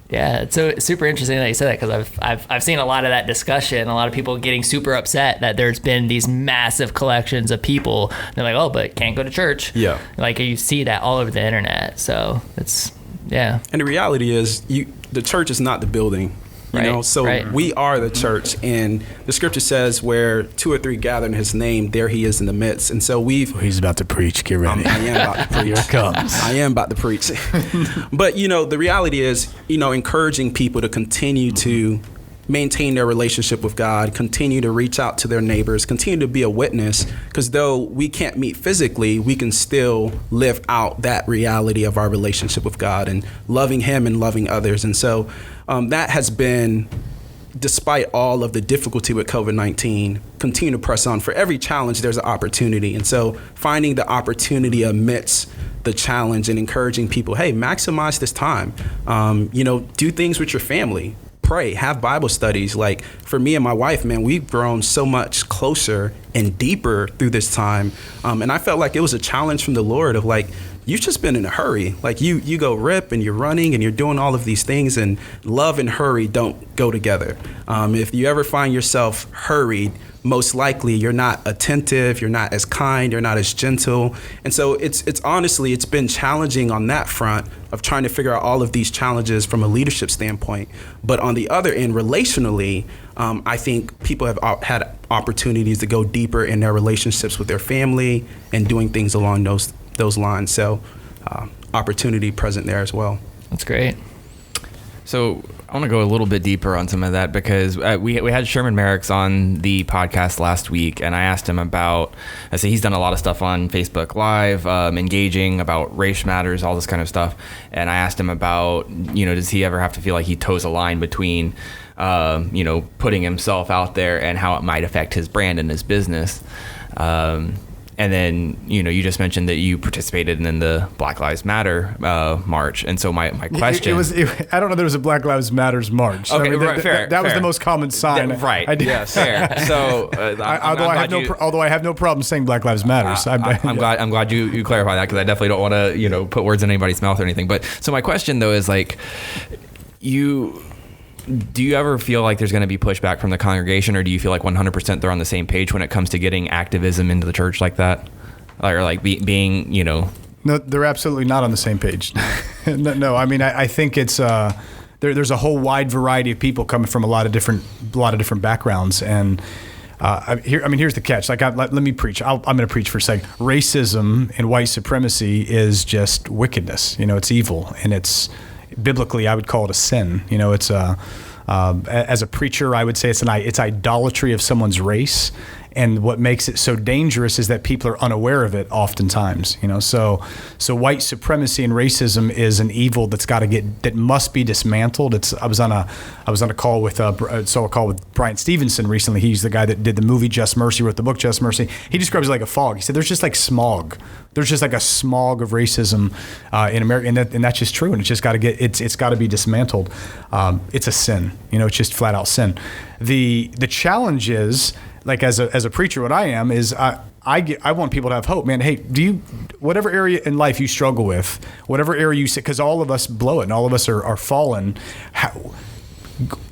S2: Yeah, it's so super interesting that you said that, because I've seen a lot of that discussion, a lot of people getting super upset that there's been these massive collections of people. They're like, oh, but can't go to church.
S5: Yeah.
S2: Like, you see that all over the internet. So it's, yeah.
S5: And the reality is, the church is not the building.
S2: Right.
S5: We are the church, and the scripture says where 2 or 3 gather in his name, there he is in the midst. And so
S6: he's about to preach. Get ready.
S5: I am about to preach.
S6: Here it comes.
S5: I am about to preach. But the reality is, encouraging people to continue to maintain their relationship with God, continue to reach out to their neighbors, continue to be a witness, because though we can't meet physically, we can still live out that reality of our relationship with God and loving him and loving others. And so that has been, despite all of the difficulty with COVID-19, continue to press on. For every challenge, there's an opportunity. And so finding the opportunity amidst the challenge and encouraging people, hey, maximize this time. Do things with your family. Pray, have Bible studies. Like for me and my wife, man, we've grown so much closer and deeper through this time. And I felt like it was a challenge from the Lord of like, you've just been in a hurry. Like you go rip and you're running and you're doing all of these things, and love and hurry don't go together. If you ever find yourself hurried, most likely you're not attentive, you're not as kind, you're not as gentle. And so it's honestly, it's been challenging on that front of trying to figure out all of these challenges from a leadership standpoint. But on the other end, relationally, I think people have had opportunities to go deeper in their relationships with their family and doing things along those lines. So opportunity present there as well.
S2: That's great.
S4: So I want to go a little bit deeper on some of that, because we had Sherman Merrick's on the podcast last week, and I asked him about, I said he's done a lot of stuff on Facebook Live, engaging about race matters, all this kind of stuff. And I asked him about, does he ever have to feel like he toes a line between, putting himself out there and how it might affect his brand and his business. And then, you just mentioned that you participated in the Black Lives Matter march. And so my question...
S6: I don't know there was a Black Lives Matters march.
S4: Okay, fair.
S6: That was the most common sign.
S4: Right. Yes, fair. So,
S6: although I have no problem saying Black Lives Matters.
S4: I'm glad you clarify that, because I definitely don't want to, put words in anybody's mouth or anything. But so my question, though, is like, do you ever feel like there's going to be pushback from the congregation, or do you feel like 100% they're on the same page when it comes to getting activism into the church like that? Or like being.
S6: No, they're absolutely not on the same page. No, I mean, I think it's there's a whole wide variety of people coming from a lot of different backgrounds, and here's the catch. Like, let me preach. I'm going to preach for a second. Racism and white supremacy is just wickedness. It's evil, and it's biblically, I would call it a sin. It's as a preacher, I would say it's idolatry of someone's race. And what makes it so dangerous is that people are unaware of it oftentimes, So white supremacy and racism is an evil that must be dismantled. I was on a call with Brian Stevenson recently. He's the guy that did the movie Just Mercy, wrote the book Just Mercy. He describes it like a fog. He said there's just like smog. There's just like a smog of racism in America, and that's just true. And it's just got to it's got to be dismantled. It's a sin, it's just flat out sin. The challenge is, like as a preacher, what I am is I want people to have hope, man. Hey, whatever area in life you struggle with, whatever area you sit, because all of us blow it and all of us are fallen.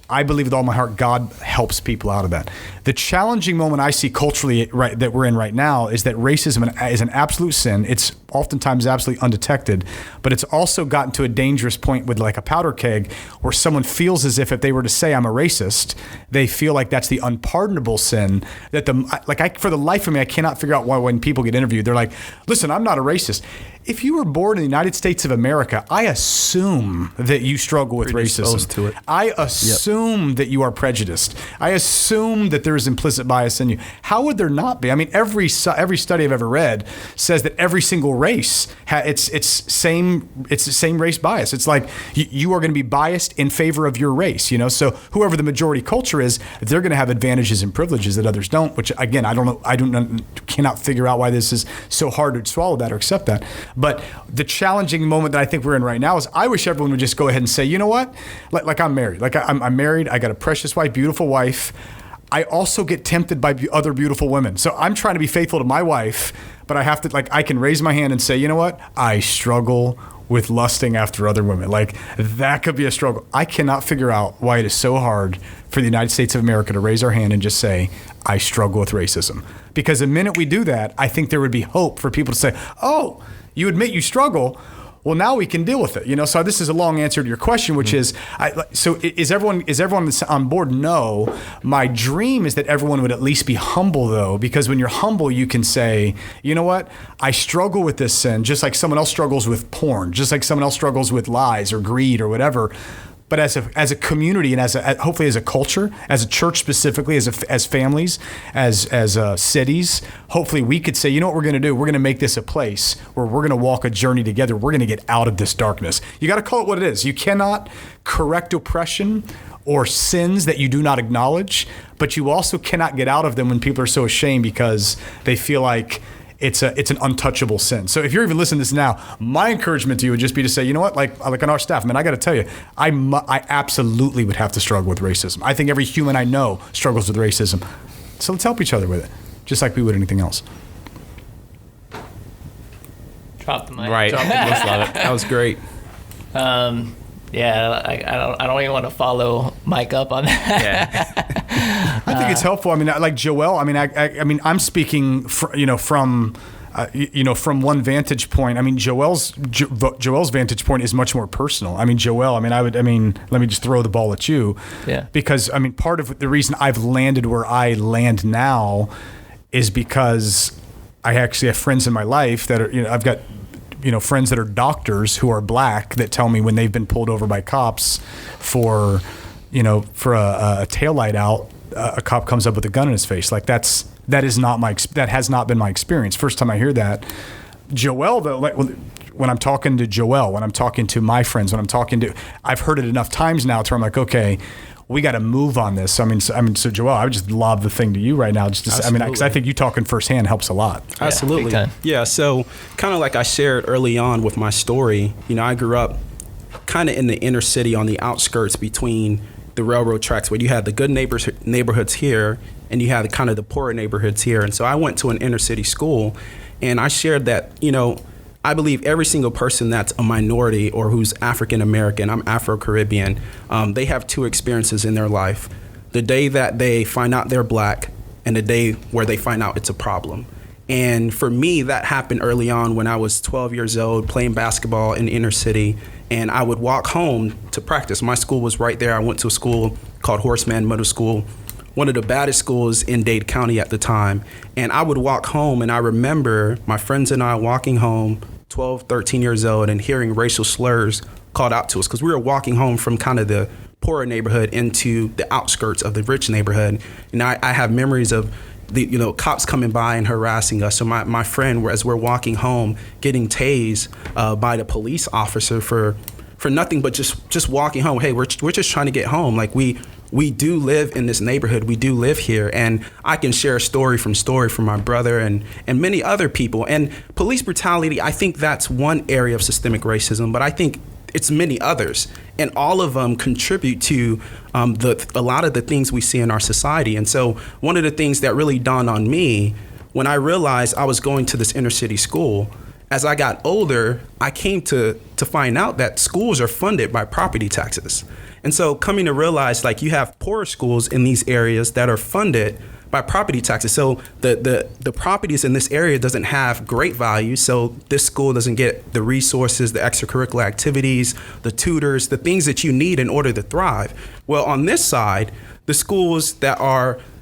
S6: I believe with all my heart, God helps people out of that. The challenging moment I see culturally that we're in right now is that racism is an absolute sin. It's oftentimes absolutely undetected, but it's also gotten to a dangerous point with like a powder keg where someone feels as if they were to say I'm a racist, they feel like that's the unpardonable sin. For the life of me, I cannot figure out why when people get interviewed, they're like, listen, I'm not a racist. If you were born in the United States of America, I assume that you struggle with racism.
S5: To it.
S6: I assume that you are prejudiced. I assume that there is implicit bias in you. How would there not be? I mean, every study I've ever read says that every single race it's same race bias. It's like you are going to be biased in favor of your race. So whoever the majority culture is, they're going to have advantages and privileges that others don't. Which again, I don't know. Cannot figure out why this is so hard to swallow that or accept that. But the challenging moment that I think we're in right now is I wish everyone would just go ahead and say, you know what? Like I'm married. Like I'm married. I got a precious wife, beautiful wife. I also get tempted by other beautiful women. So I'm trying to be faithful to my wife, but I have to, I can raise my hand and say, you know what? I struggle with lusting after other women. Like, that could be a struggle. I cannot figure out why it is so hard for the United States of America to raise our hand and just say, I struggle with racism. Because the minute we do that, I think there would be hope for people to say, oh, you admit you struggle. Well, now we can deal with it. So this is a long answer to your question, which is, is everyone that's on board? No. My dream is that everyone would at least be humble, though, because when you're humble, you can say, you know what? I struggle with this sin, just like someone else struggles with porn, just like someone else struggles with lies or greed or whatever. But as a community and hopefully as a culture, as a church specifically, as families, as cities, hopefully we could say, you know what we're going to do? We're going to make this a place where we're going to walk a journey together. We're going to get out of this darkness. You got to call it what it is. You cannot correct oppression or sins that you do not acknowledge, but you also cannot get out of them when people are so ashamed because they feel like it's an untouchable sin. So if you're even listening to this now, my encouragement to you would just be to say, you know what, like on our staff, man, I got to tell you, I absolutely would have to struggle with racism. I think every human I know struggles with racism. So let's help each other with it, just like we would anything else.
S2: Drop the mic.
S7: Right. Just love it.
S5: That was great.
S2: Yeah, I don't even want to follow Mike up on that.
S7: Yeah.
S6: I think it's helpful. I mean, like Joel. I mean, I'm speaking, from one vantage point. I mean, Joel's vantage point is much more personal. I mean, Joel. Let me just throw the ball at you.
S2: Yeah.
S6: Because part of the reason I've landed where I land now is because I actually have friends in my life that are. I've got. Friends that are doctors who are black that tell me when they've been pulled over by cops for a taillight out, a cop comes up with a gun in his face. Like that has not been my experience. First time I hear that. Joel, though, when I'm talking to Joel, when I'm talking to my friends, I've heard it enough times now to where I'm like, okay, we got to move on this. So Joel, I would just lob the thing to you right now. Because I think you talking firsthand helps a lot.
S5: Absolutely. Yeah. So kind of like I shared early on with my story, I grew up kind of in the inner city on the outskirts between the railroad tracks, where you had the good neighborhoods here and you had kind of the poorer neighborhoods here. And so I went to an inner city school, and I shared that, I believe every single person that's a minority or who's African American, I'm Afro-Caribbean, they have two experiences in their life. The day that they find out they're black and the day where they find out it's a problem. And for me, that happened early on when I was 12 years old, playing basketball in the inner city. And I would walk home to practice. My school was right there. I went to a school called Horseman Middle School, one of the baddest schools in Dade County at the time. And I would walk home, and I remember my friends and I walking home, 12, 13 years old, and hearing racial slurs called out to us because we were walking home from kind of the poorer neighborhood into the outskirts of the rich neighborhood. And I have memories of the cops coming by and harassing us. So my friend, as we're walking home, getting tased by the police officer for nothing but just walking home. Hey, we're just trying to get home. Like we do live in this neighborhood. We do live here. And I can share story from my brother and many other people. And police brutality, I think that's one area of systemic racism, but I think it's many others. And all of them contribute to a lot of the things we see in our society. And so one of the things that really dawned on me when I realized I was going to this inner city school, as I got older, I came to find out that schools are funded by property taxes. And so coming to realize, like, you have poorer schools in these areas that are funded by property taxes. So the properties in this area doesn't have great value. So this school doesn't get the resources, the extracurricular activities, the tutors, the things that you need in order to thrive. Well, on this side, the schools that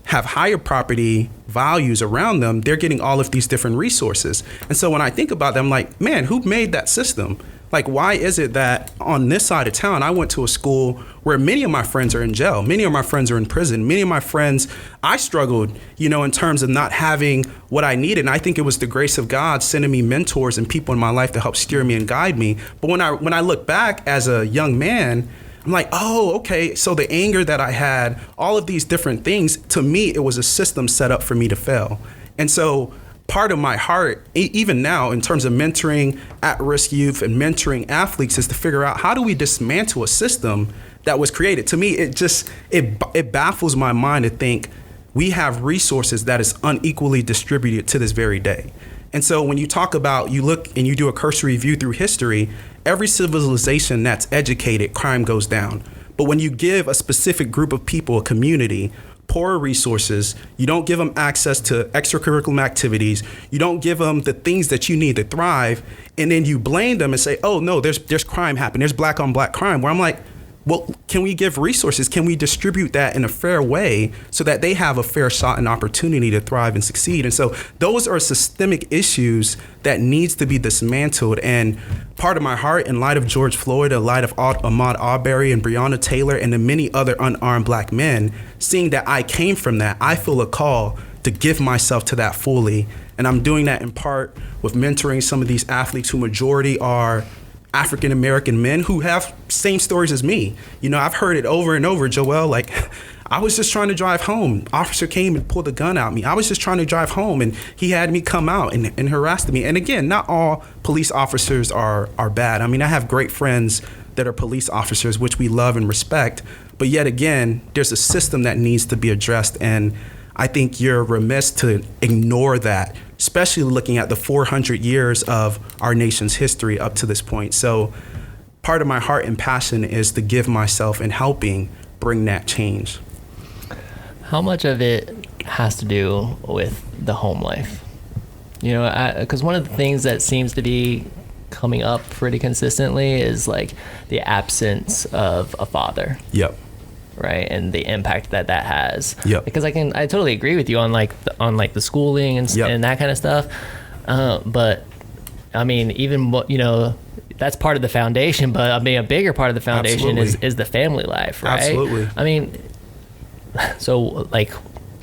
S5: have higher property values around them, they're getting all of these different resources. And so when I think about them, I'm like, man, who made that system? Like, why is it that on this side of town, I went to a school where many of my friends are in jail, many of my friends are in prison, many of my friends, I struggled, in terms of not having what I needed. And I think it was the grace of God sending me mentors and people in my life to help steer me and guide me. But when I look back as a young man, I'm like, oh, okay, so the anger that I had, all of these different things, to me, it was a system set up for me to fail. And so part of my heart, even now, in terms of mentoring at-risk youth and mentoring athletes, is to figure out how do we dismantle a system that was created. To me, it baffles my mind to think we have resources that is unequally distributed to this very day. And so when you talk about, you look and you do a cursory view through history, every civilization that's educated, crime goes down. But when you give a specific group of people, a community, poorer resources, you don't give them access to extracurricular activities, you don't give them the things that you need to thrive, and then you blame them and say, oh no, there's crime happening, there's black on black crime, where I'm like, well, can we give resources? Can we distribute that in a fair way so that they have a fair shot and opportunity to thrive and succeed? And so those are systemic issues that needs to be dismantled. And part of my heart, in light of George Floyd, in light of Ahmaud Arbery and Breonna Taylor and the many other unarmed black men, seeing that I came from that, I feel a call to give myself to that fully. And I'm doing that in part with mentoring some of these athletes who majority are African-American men who have same stories as me. I've heard it over and over, Joel, like, I was just trying to drive home. Officer came and pulled a gun out me. I was just trying to drive home, and he had me come out and harassed me. And again, not all police officers are bad. I mean, I have great friends that are police officers, which we love and respect. But yet again, there's a system that needs to be addressed. And I think you're remiss to ignore that, especially looking at the 400 years of our nation's history up to this point. So part of my heart and passion is to give myself in helping bring that change.
S2: How much of it has to do with the home life? You know, because one of the things that seems to be coming up pretty consistently is like the absence of a father.
S5: Yep.
S2: Right, and the impact that has.
S5: Yep.
S2: Because I totally agree with you on the schooling and
S5: Yep.
S2: and that kind of stuff. But I mean, even you know, that's part of the foundation. But I mean, a bigger part of the foundation is the family life, right?
S5: Absolutely.
S2: I mean, so like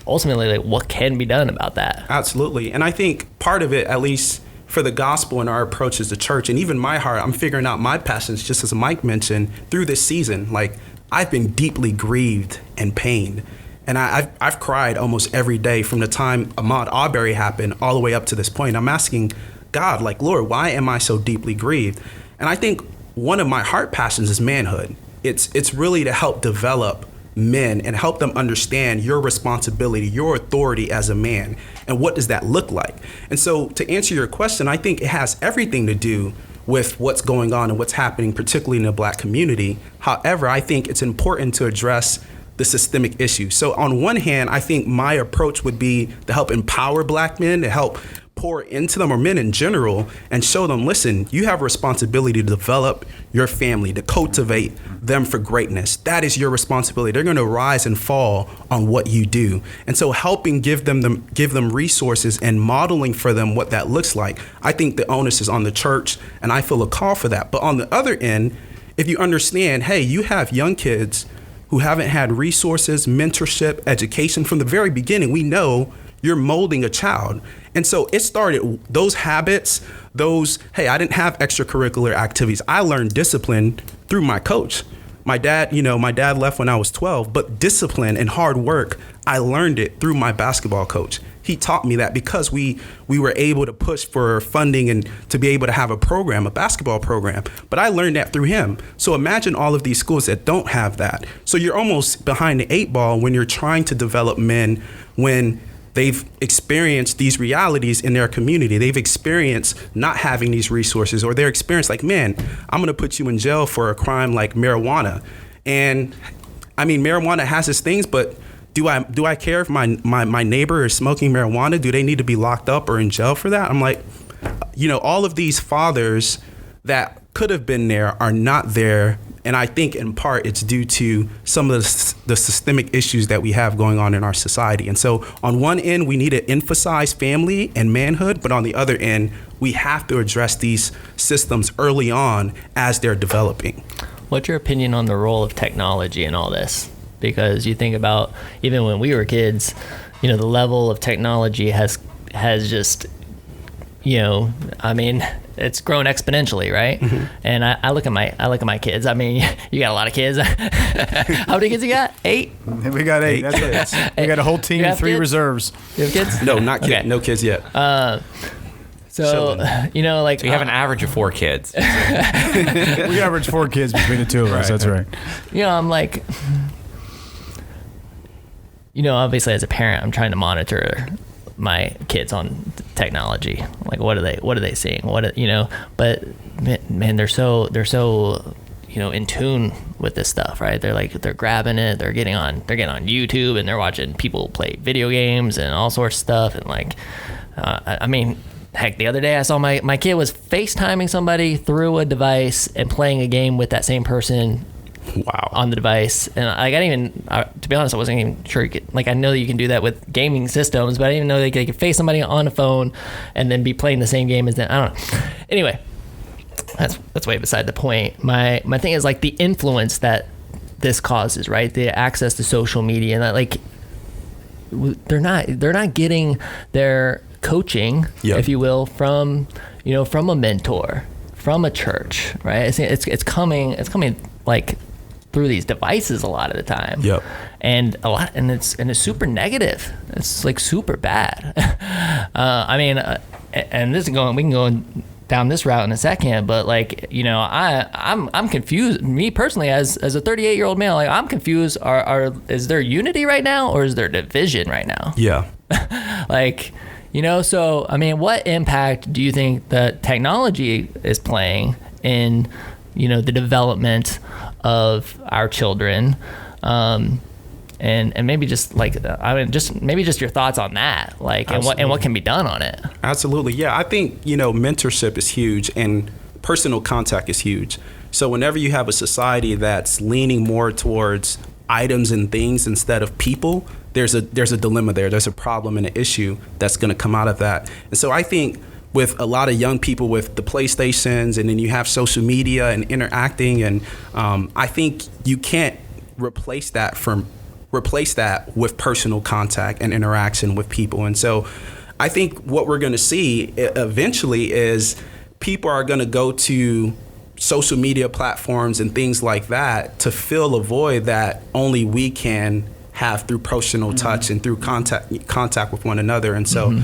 S2: ultimately, like what can be done about that?
S5: Absolutely. And I think part of it, at least for the gospel and our approach as the church, and even my heart, I'm figuring out my passions, just as Mike mentioned, through this season. Like, I've been deeply grieved and pained. And I've cried almost every day from the time Ahmaud Arbery happened all the way up to this point. I'm asking God, like, Lord, why am I so deeply grieved? And I think one of my heart passions is manhood. It's really to help develop men and help them understand your responsibility, your authority as a man, and what does that look like? And so to answer your question, I think it has everything to do with what's going on and what's happening, particularly in the Black community. However, I think it's important to address the systemic issues. So on one hand, I think my approach would be to help empower Black men, to help pour into them, or men in general, and show them, listen, you have a responsibility to develop your family, to cultivate them for greatness. That is your responsibility. They're going to rise and fall on what you do. And so helping give them resources and modeling for them what that looks like, I think the onus is on the church, and I feel a call for that. But on the other end, if you understand, hey, you have young kids who haven't had resources, mentorship, education from the very beginning, we know you're molding a child. And so it started, those habits, hey, I didn't have extracurricular activities. I learned discipline through my coach. My dad left when I was 12, but discipline and hard work, I learned it through my basketball coach. He taught me that because we were able to push for funding and to be able to have a basketball program. But I learned that through him. So imagine all of these schools that don't have that. So you're almost behind the 8 ball when you're trying to develop men when they've experienced these realities in their community. They've experienced not having these resources, or they're experienced like, man, I'm gonna put you in jail for a crime like marijuana. And I mean, marijuana has its things, but do I care if my neighbor is smoking marijuana? Do they need to be locked up or in jail for that? I'm like, you know, all of these fathers that could have been there are not there. And I think in part it's due to some of the systemic issues that we have going on in our society. And so on one end, we need to emphasize family and manhood, but on the other end, we have to address these systems early on as they're developing.
S2: What's your opinion on the role of technology in all this? Because you think about, even when we were kids, you know, the level of technology has just, you know, I mean, it's grown exponentially, right? Mm-hmm. And I look at my kids. I mean, you got a lot of kids. How many kids you got? 8?
S6: We got 8. That's it. We got a whole team and 3
S2: kids?
S6: reserves.
S2: You have kids?
S5: No, not kids.
S2: Okay.
S5: No kids yet.
S2: So, you know, like...
S7: So you have an average of 4 kids.
S6: We average 4 kids between the 2 of us. That's right.
S2: You know, I'm like... You know, obviously as a parent, I'm trying to monitor my kids on technology. Like, what are they seeing? You know, but man, they're so, you know, in tune with this stuff, right? They're grabbing it, they're getting on YouTube, and they're watching people play video games and all sorts of stuff. And like, I mean, heck, the other day I saw my kid was FaceTiming somebody through a device and playing a game with that same person.
S5: Wow.
S2: On the device. And like, I didn't even, to be honest, I wasn't even sure like, I know that you can do that with gaming systems, but I didn't even know they could face somebody on a phone and then be playing the same game as them. I don't know. Anyway, that's way beside the point. My thing is like the influence that this causes, right? The access to social media, and that, like, they're not getting their coaching, if you will, from a mentor, from a church, right? It's coming like through these devices a lot of the time.
S5: Yep.
S2: And it's super negative. It's like super bad. I mean, and this is we can go down this route in a second, but like, you know, I'm confused. Me personally, as a 38-year-old male, like, I'm confused. Is there unity right now, or is there division right now?
S5: Yeah.
S2: Like, you know, so I mean, what impact do you think that technology is playing in, you know, the development of our children? And maybe just like, maybe just your thoughts on that, like, and what can be done on it.
S5: Absolutely. Yeah. I think, you know, mentorship is huge and personal contact is huge. So whenever you have a society that's leaning more towards items and things instead of people, there's a dilemma there. There's a problem and an issue that's going to come out of that. And so I think with a lot of young people with the PlayStations, and then you have social media and interacting, and I think you can't replace that with personal contact and interaction with people. And so I think what we're going to see eventually is people are going to go to social media platforms and things like that to fill a void that only we can have through personal touch and through contact with one another. And so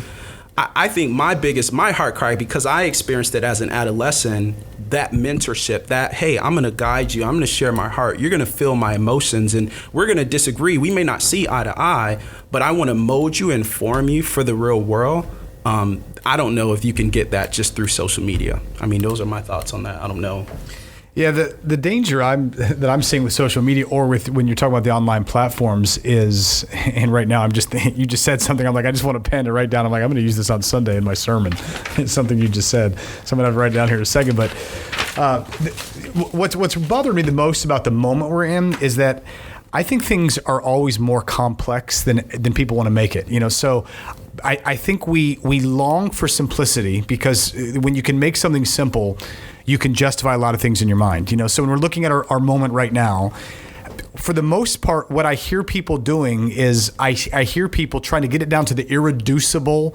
S5: I think my heart cry, because I experienced it as an adolescent, that mentorship, that, hey, I'm going to guide you. I'm going to share my heart. You're going to feel my emotions, and we're going to disagree. We may not see eye to eye, but I want to mold you and form you for the real world. I don't know if you can get that just through social media. I mean, those are my thoughts on that. I don't know.
S6: Yeah, the danger that I'm seeing with social media, or with when you're talking about the online platforms, is, and right now you just said something. I'm like, I just want a pen to write down. I'm like, I'm going to use this on Sunday in my sermon. It's something you just said. So I'm going to have to write it down here in a second. But what's bothered me the most about the moment we're in is that I think things are always more complex than people want to make it. You know, so I think we long for simplicity, because when you can make something simple, you can justify a lot of things in your mind. You know, so when we're looking at our moment right now, for the most part, what I hear people doing is I hear people trying to get it down to the irreducible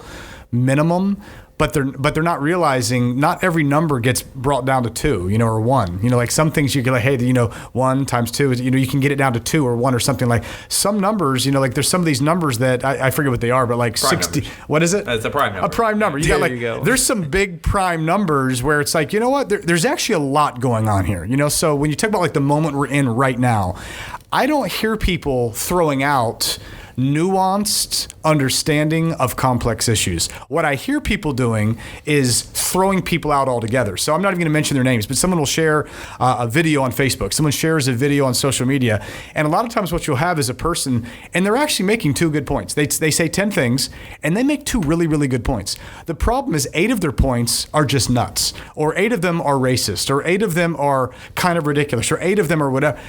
S6: minimum. But they're not realizing not every number gets brought down to 2, you know, or 1. You know, like some things you get like, hey, you know, 1 times 2 is, you know, you can get it down to 2 or 1 or something. Like some numbers, you know, like there's some of these numbers that I forget what they are, but like prime 60. Numbers. What is it?
S7: It's a prime number.
S6: A prime number. You got like, there's some big prime numbers where it's like, you know what? There's actually a lot going on here. You know, so when you talk about like the moment we're in right now, I don't hear people throwing out nuanced understanding of complex issues. What I hear people doing is throwing people out altogether. So I'm not even going to mention their names, but someone will share a video on Facebook. Someone shares a video on social media. And a lot of times what you'll have is a person, and they're actually making 2 good points. They say 10 things, and they make 2 really, really good points. The problem is 8 of their points are just nuts, or 8 of them are racist, or 8 of them are kind of ridiculous, or 8 of them are whatever.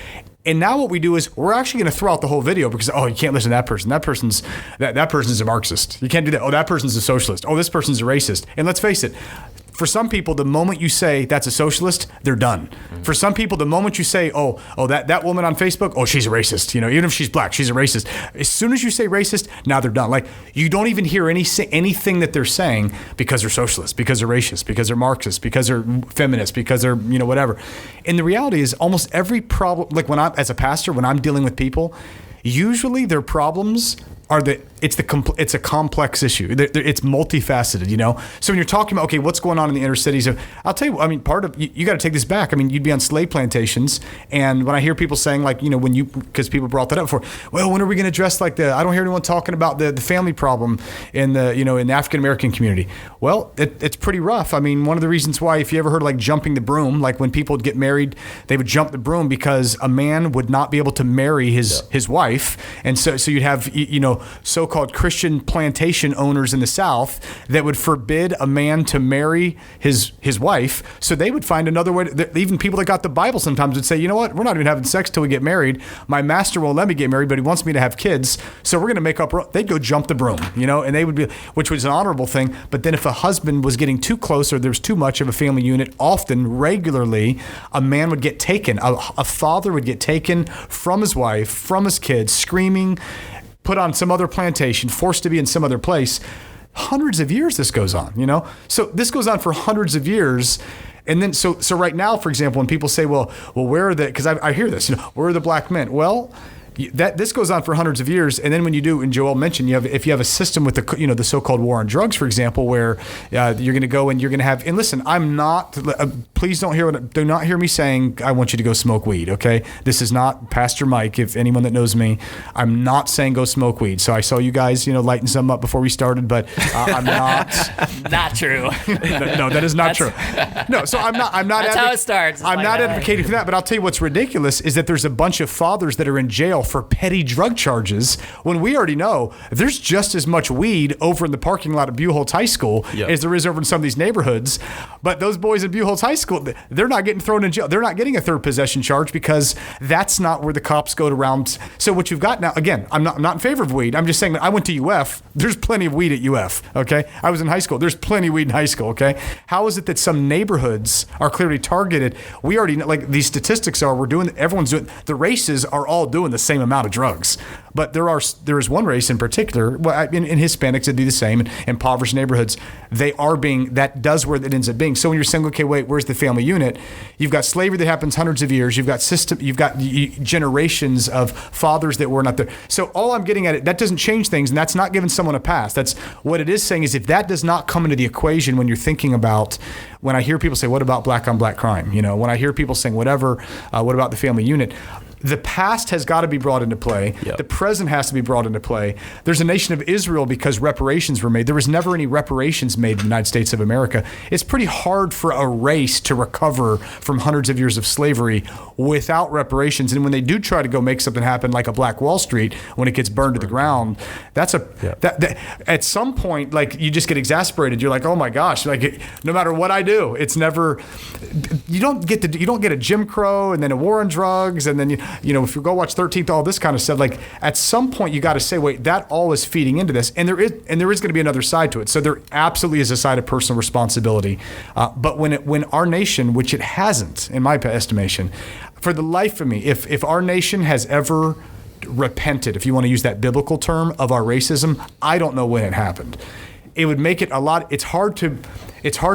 S6: And now what we do is we're actually going to throw out the whole video because, oh, you can't listen to that person. That person's a Marxist. You can't do that. Oh, that person's a socialist. Oh, this person's a racist. And let's face it, for some people, the moment you say that's a socialist, they're done. For some people, the moment you say, oh, that woman on Facebook, oh, she's a racist. You know, even if she's black, she's a racist. As soon as you say racist, now they're done. Like, you don't even hear anything that they're saying because they're socialists, because they're racist, because they're Marxist, because they're feminists, because they're, you know, whatever. And the reality is almost every problem, like as a pastor, when I'm dealing with people, usually their problems are it's a complex issue. It's multifaceted, you know? So when you're talking about, okay, what's going on in the inner cities, I'll tell you, I mean, part of, you got to take this back. I mean, you'd be on slave plantations, and when I hear people saying, like, you know, because people brought that up before, well, when are we going to address, like, I don't hear anyone talking about the family problem in the African-American community. Well, it's pretty rough. I mean, one of the reasons why, if you ever heard, like, jumping the broom, like when people would get married, they would jump the broom because a man would not be able to marry his wife. And so you'd have, you know, so-called Christian plantation owners in the South that would forbid a man to marry his wife. So they would find another way. Even people that got the Bible sometimes would say, you know what, we're not even having sex till we get married. My master won't let me get married, but he wants me to have kids. So we're going to make up. They'd go jump the broom, you know, and they would be, which was an honorable thing. But then if a husband was getting too close or there was too much of a family unit, often, regularly, a man would get taken. A father would get taken from his wife, from his kids, screaming, put on some other plantation, forced to be in some other place. Hundreds of years this goes on, you know? So this goes on for hundreds of years. And then, so right now, for example, when people say, well, where are the, because I hear this, where are the black men? Well, this goes on for hundreds of years, and then when you do, and Joel mentioned, if you have a system with the so-called war on drugs, for example, where you're going to go and you're going to have, and listen, I'm not, please do not hear me saying I want you to go smoke weed. Okay, this is not Pastor Mike. If anyone that knows me, I'm not saying go smoke weed. So I saw you guys, lighting some up before we started, but I'm not.
S2: Not true.
S6: No, that is not true. No, so I'm not.
S2: That's how it starts.
S6: I'm not advocating for that, but I'll tell you what's ridiculous is that there's a bunch of fathers that are in jail for petty drug charges when we already know there's just as much weed over in the parking lot of Buchholz High School as there is over in some of these neighborhoods. But those boys in Buchholz High School, they're not getting thrown in jail. They're not getting a third possession charge because that's not where the cops go to round. So what you've got now, again, I'm not in favor of weed. I'm just saying that I went to UF. There's plenty of weed at UF. Okay, I was in high school. There's plenty of weed in high school. Okay, how is it that some neighborhoods are clearly targeted? We already know, like these statistics are. Everyone's doing. The races are all doing the same amount of drugs, but there is one race in particular. Well, in Hispanics it'd be the same. In impoverished neighborhoods, that does where it ends up being. So when you're saying, okay, wait, where's the family unit? You've got slavery that happens hundreds of years. You've got generations of fathers that were not there. So all I'm getting at it, that doesn't change things, and that's not giving someone a pass. That's what it is saying is if that does not come into the equation when you're thinking about. When I hear people say, what about black on black crime? When I hear people saying whatever, what about the family unit? The past has got to be brought into play. Yep. The present has to be brought into play. There's a nation of Israel because reparations were made. There was never any reparations made in the United States of America. It's pretty hard for a race to recover from hundreds of years of slavery without reparations. And when they do try to go make something happen like a Black Wall Street, when it gets burned to the ground, that at some point, like you just get exasperated. You're like, oh my gosh, like no matter what I do, it's never, you don't get a Jim Crow and then a war on drugs and then if you go watch 13th, all this kind of stuff, like at some point you got to say, wait, that all is feeding into this, and there is going to be another side to it. So there absolutely is a side of personal responsibility. But when our nation, which it hasn't, in my estimation, for the life of me, if our nation has ever repented, if you want to use that biblical term, of our racism, I don't know when it happened. It would make it a lot. It's hard to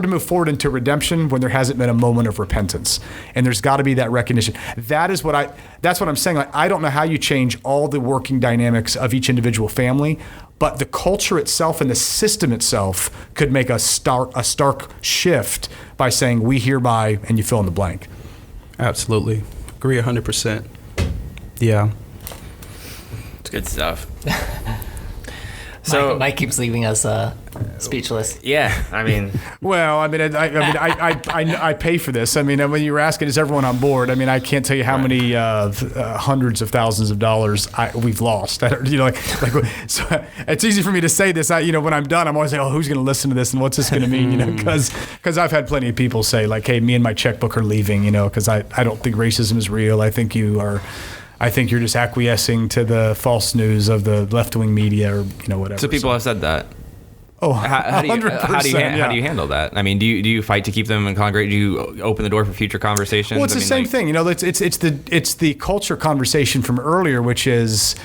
S6: move forward into redemption when there hasn't been a moment of repentance, and there's got to be that recognition. That's what I'm saying. Like I don't know how you change all the working dynamics of each individual family, but the culture itself and the system itself could make a stark shift by saying we hereby, and you fill in the blank.
S5: Absolutely, agree 100%. Yeah,
S4: it's good stuff.
S2: So Mike keeps leaving us speechless.
S4: Yeah, I mean.
S6: Well, I pay for this. I mean, when you were asking, is everyone on board? I mean, I can't tell you how many hundreds of thousands of dollars we've lost. So it's easy for me to say this. When I'm done, I'm always like, oh, who's going to listen to this and what's this going to mean? Because I've had plenty of people say like, hey, me and my checkbook are leaving. Because I don't think racism is real. I think you're just acquiescing to the false news of the left-wing media or whatever.
S4: So people have said that.
S6: Oh,
S4: how do you handle that? I mean, do you fight to keep them in Congress? Do you open the door for future conversations?
S6: Well, it's the same thing. It's the culture conversation from earlier, which is.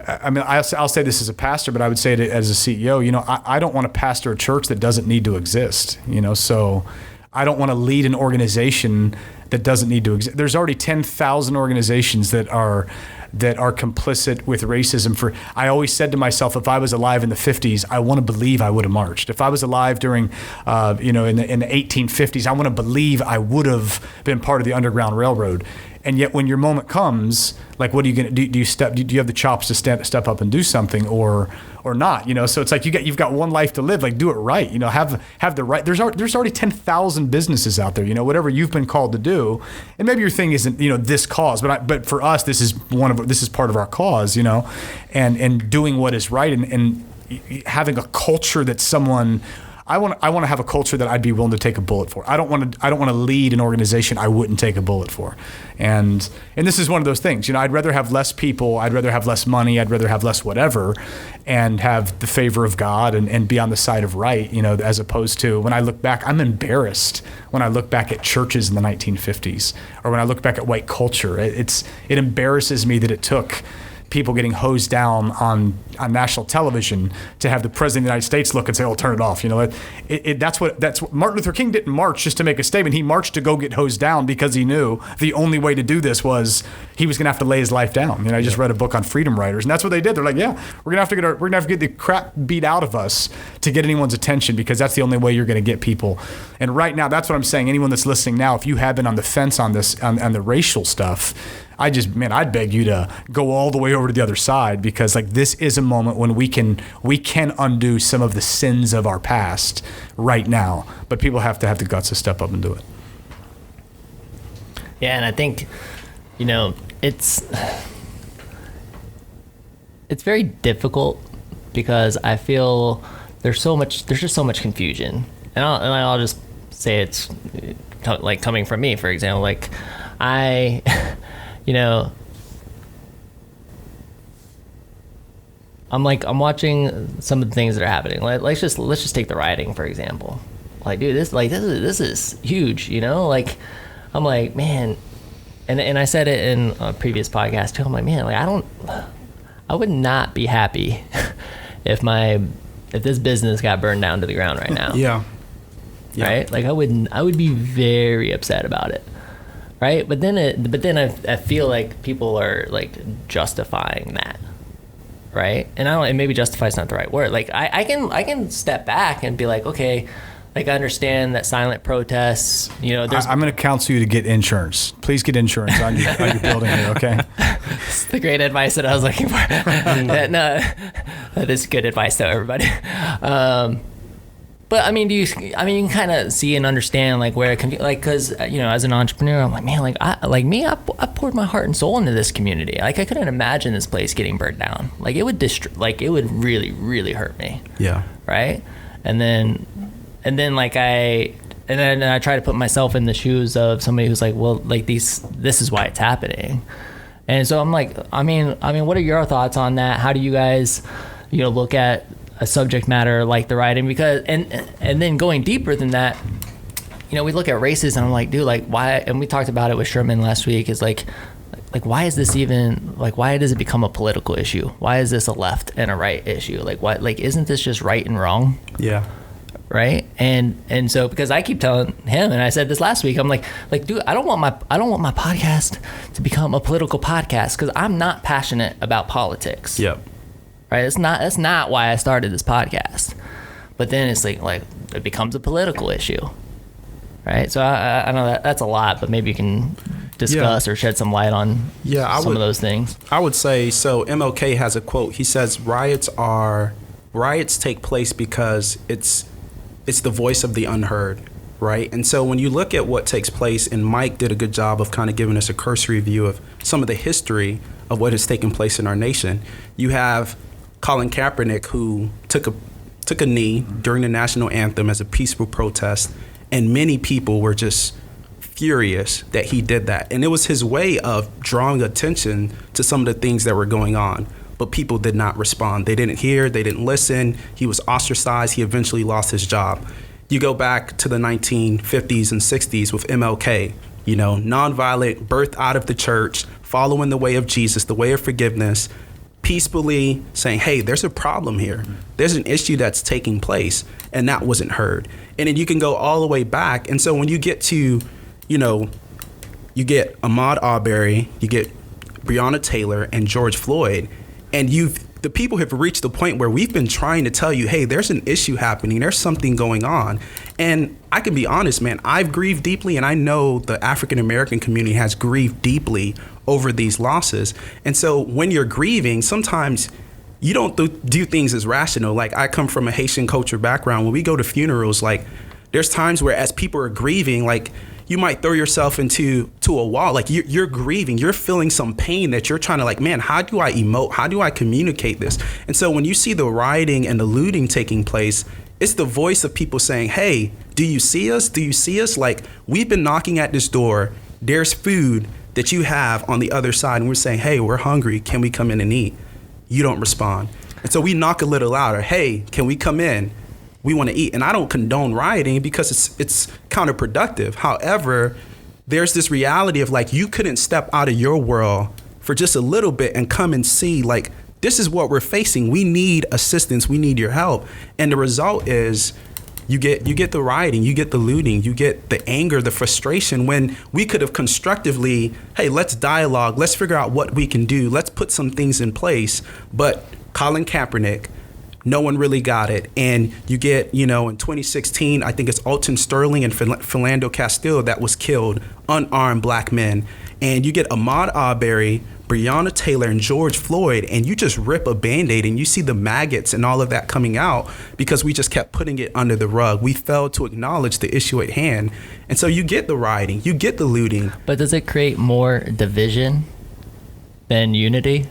S6: I mean, I'll say this as a pastor, but I would say it as a CEO. I don't want to pastor a church that doesn't need to exist. So I don't want to lead an organization that doesn't need to exist. There's already 10,000 organizations that are complicit with racism. I always said to myself, if I was alive in the 50s, I want to believe I would have marched. If I was alive during, in the 1850s, I want to believe I would have been part of the Underground Railroad. And yet, when your moment comes, like, what are you going to do? Do you have the chops to step up and do something, or not? So it's like you've got one life to live. Like, do it right. Have the right. There's already 10,000 businesses out there. Whatever you've been called to do, and maybe your thing isn't this cause, but for us, this is part of our cause. And doing what is right, and having a culture that someone. I want to have a culture that I'd be willing to take a bullet for. I don't want to lead an organization I wouldn't take a bullet for. And this is one of those things. I'd rather have less people. I'd rather have less money. I'd rather have less whatever, and have the favor of God and be on the side of right. As opposed to when I look back, I'm embarrassed when I look back at churches in the 1950s, or when I look back at white culture. It embarrasses me that it took people getting hosed down on national television to have the president of the United States look and say, "Oh, turn it off." You know, that's what Martin Luther King didn't march just to make a statement. He marched to go get hosed down because he knew the only way to do this was he was going to have to lay his life down. You know, I just read a book on freedom riders, and that's what they did. They're like, "Yeah, we're gonna have to get the crap beat out of us to get anyone's attention because that's the only way you're going to get people." And right now, that's what I'm saying. Anyone that's listening now, if you have been on the fence on this, on the racial stuff, I'd beg you to go all the way over to the other side, because like this is a moment when we can undo some of the sins of our past right now. But people have to have the guts to step up and do it.
S2: Yeah, and I think, you know, it's very difficult because I feel there's just so much confusion, and I'll just say it's like coming from me, for example, like you know, I'm watching some of the things that are happening. Like, let's just take the rioting, for example. Like, dude, this is huge, you know? Like, I'm like, man, and I said it in a previous podcast too. I'm like, man, like I would not be happy if this business got burned down to the ground right now.
S5: Yeah.
S2: Right? Like I would be very upset about it. Right? But then I feel like people are like justifying that. Right? And maybe justify is not the right word. Like I can step back and be like, okay, like I understand that silent protests, you know,
S6: I'm going to counsel you to get insurance. Please get insurance on your building here, okay?
S2: It's the great advice that I was looking for. No, that is good advice though, everybody. But I mean, you can kind of see and understand like where it can be, like, because you know, as an entrepreneur, I'm like, man, like I poured my heart and soul into this community. Like I couldn't imagine this place getting burned down. Like it would it would really, really hurt me.
S5: Yeah.
S2: Right. And then I try to put myself in the shoes of somebody who's like, well, like this is why it's happening. And so I'm like, I mean, what are your thoughts on that? How do you guys, you know, look at a subject matter like the rioting? Because and then going deeper than that, you know, we look at races and I'm like, dude, like why? And we talked about it with Sherman last week. Is like why is this even like, why does it become a political issue? Why is this a left and a right issue? Like why? Like isn't this just right and wrong?
S5: Yeah.
S2: Right. And so because I keep telling him, and I said this last week, I'm like, dude, I don't want my podcast to become a political podcast because I'm not passionate about politics.
S5: Yep.
S2: Right. That's not why I started this podcast. But then it's like it becomes a political issue. Right. So I know that's a lot, but maybe you can discuss or shed some light on some of those things.
S5: I would say, so MLK has a quote. He says, riots take place because it's the voice of the unheard, right? And so when you look at what takes place, and Mike did a good job of kind of giving us a cursory view of some of the history of what has taken place in our nation. You have Colin Kaepernick, who took a knee during the national anthem as a peaceful protest, and many people were just furious that he did that. And it was his way of drawing attention to some of the things that were going on. But people did not respond. They didn't hear, they didn't listen. He was ostracized. He eventually lost his job. You go back to the 1950s and 60s with MLK, you know, nonviolent, birthed out of the church, following the way of Jesus, the way of forgiveness, peacefully saying, hey, there's a problem here. There's an issue that's taking place, and that wasn't heard. And then you can go all the way back. And so when you get to, you know, you get Ahmaud Arbery, you get Breonna Taylor and George Floyd, and the people have reached the point where we've been trying to tell you, hey, there's an issue happening. There's something going on. And I can be honest, man, I've grieved deeply, and I know the African-American community has grieved deeply over these losses. And so when you're grieving, sometimes you don't do things as rational. Like I come from a Haitian culture background. When we go to funerals, like there's times where as people are grieving, like you might throw yourself into a wall. Like you're grieving, you're feeling some pain that you're trying to like, man, how do I emote? How do I communicate this? And so when you see the rioting and the looting taking place, it's the voice of people saying, hey, do you see us? Do you see us? Like we've been knocking at this door. There's food that you have on the other side. And we're saying, hey, we're hungry. Can we come in and eat? You don't respond. And so we knock a little louder. Hey, can we come in? We want to eat. And I don't condone rioting because it's counterproductive. However, there's this reality of like, you couldn't step out of your world for for just a little bit and come and see, like, this is what we're facing. We need assistance. We need your help. And the result is you get the rioting, you get the looting, you get the anger, the frustration, when we could have constructively, hey, let's dialogue, let's figure out what we can do, let's put some things in place. But Colin Kaepernick, no one really got it. And you get, in 2016, I think it's Alton Sterling and Philando Castile that was killed, unarmed black men. And you get Ahmaud Arbery, Breonna Taylor, and George Floyd, and you just rip a Band-Aid and you see the maggots and all of that coming out because we just kept putting it under the rug. We failed to acknowledge the issue at hand. And so you get the rioting, you get the looting.
S2: But does it create more division than unity?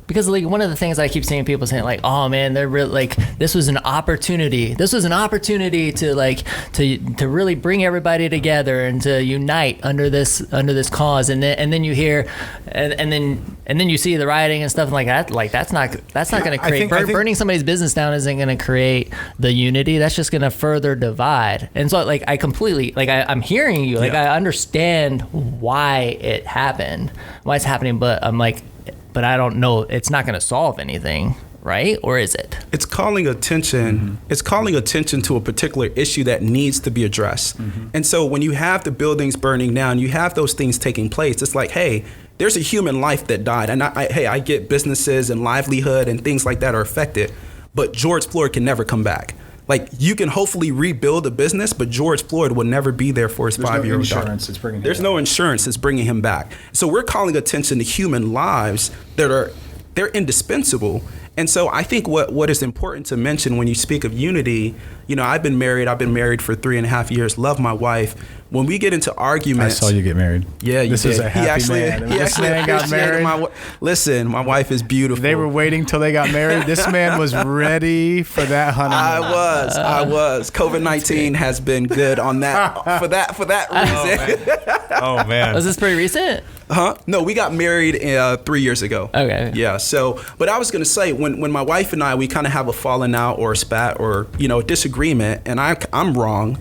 S2: Because like one of the things I keep seeing people saying, like, oh man, they're like, this was an opportunity. This was an opportunity to like to really bring everybody together and to unite under this cause. And then you hear, and then you see the rioting and stuff like that. Like that's not going to create burning somebody's business down isn't going to create the unity. That's just going to further divide. And so like I completely like I'm hearing you. Like I understand why it happened, why it's happening, but I'm like. But I don't know. It's not going to solve anything, right? Or is it?
S5: It's calling attention. Mm-hmm. It's calling attention to a particular issue that needs to be addressed. Mm-hmm. And so when you have the buildings burning down, you have those things taking place. It's like, hey, there's a human life that died. And I get businesses and livelihood and things like that are affected. But George Floyd can never come back. Like, you can hopefully rebuild a business, but George Floyd will never be there for his 5-year-old daughter. There's no insurance that's bringing him back. So we're calling attention to human lives they're indispensable. And so I think what is important to mention when you speak of unity, I've been married for 3.5 years, love my wife. When we get into arguments.
S6: I saw you get married.
S5: Yeah, you
S6: This
S5: did.
S6: is a happy man. This man got married.
S5: Listen, my wife is beautiful.
S6: They were waiting till they got married. This man was ready for that honeymoon.
S5: I was. COVID-19 has been good on that for that reason.
S7: Oh man.
S2: Was this pretty recent?
S5: Huh? No, we got married 3 years ago.
S2: Okay.
S5: Yeah. So, but I was going to say, when my wife and I, we kind of have a falling out or a spat or, a disagreement, and I'm wrong.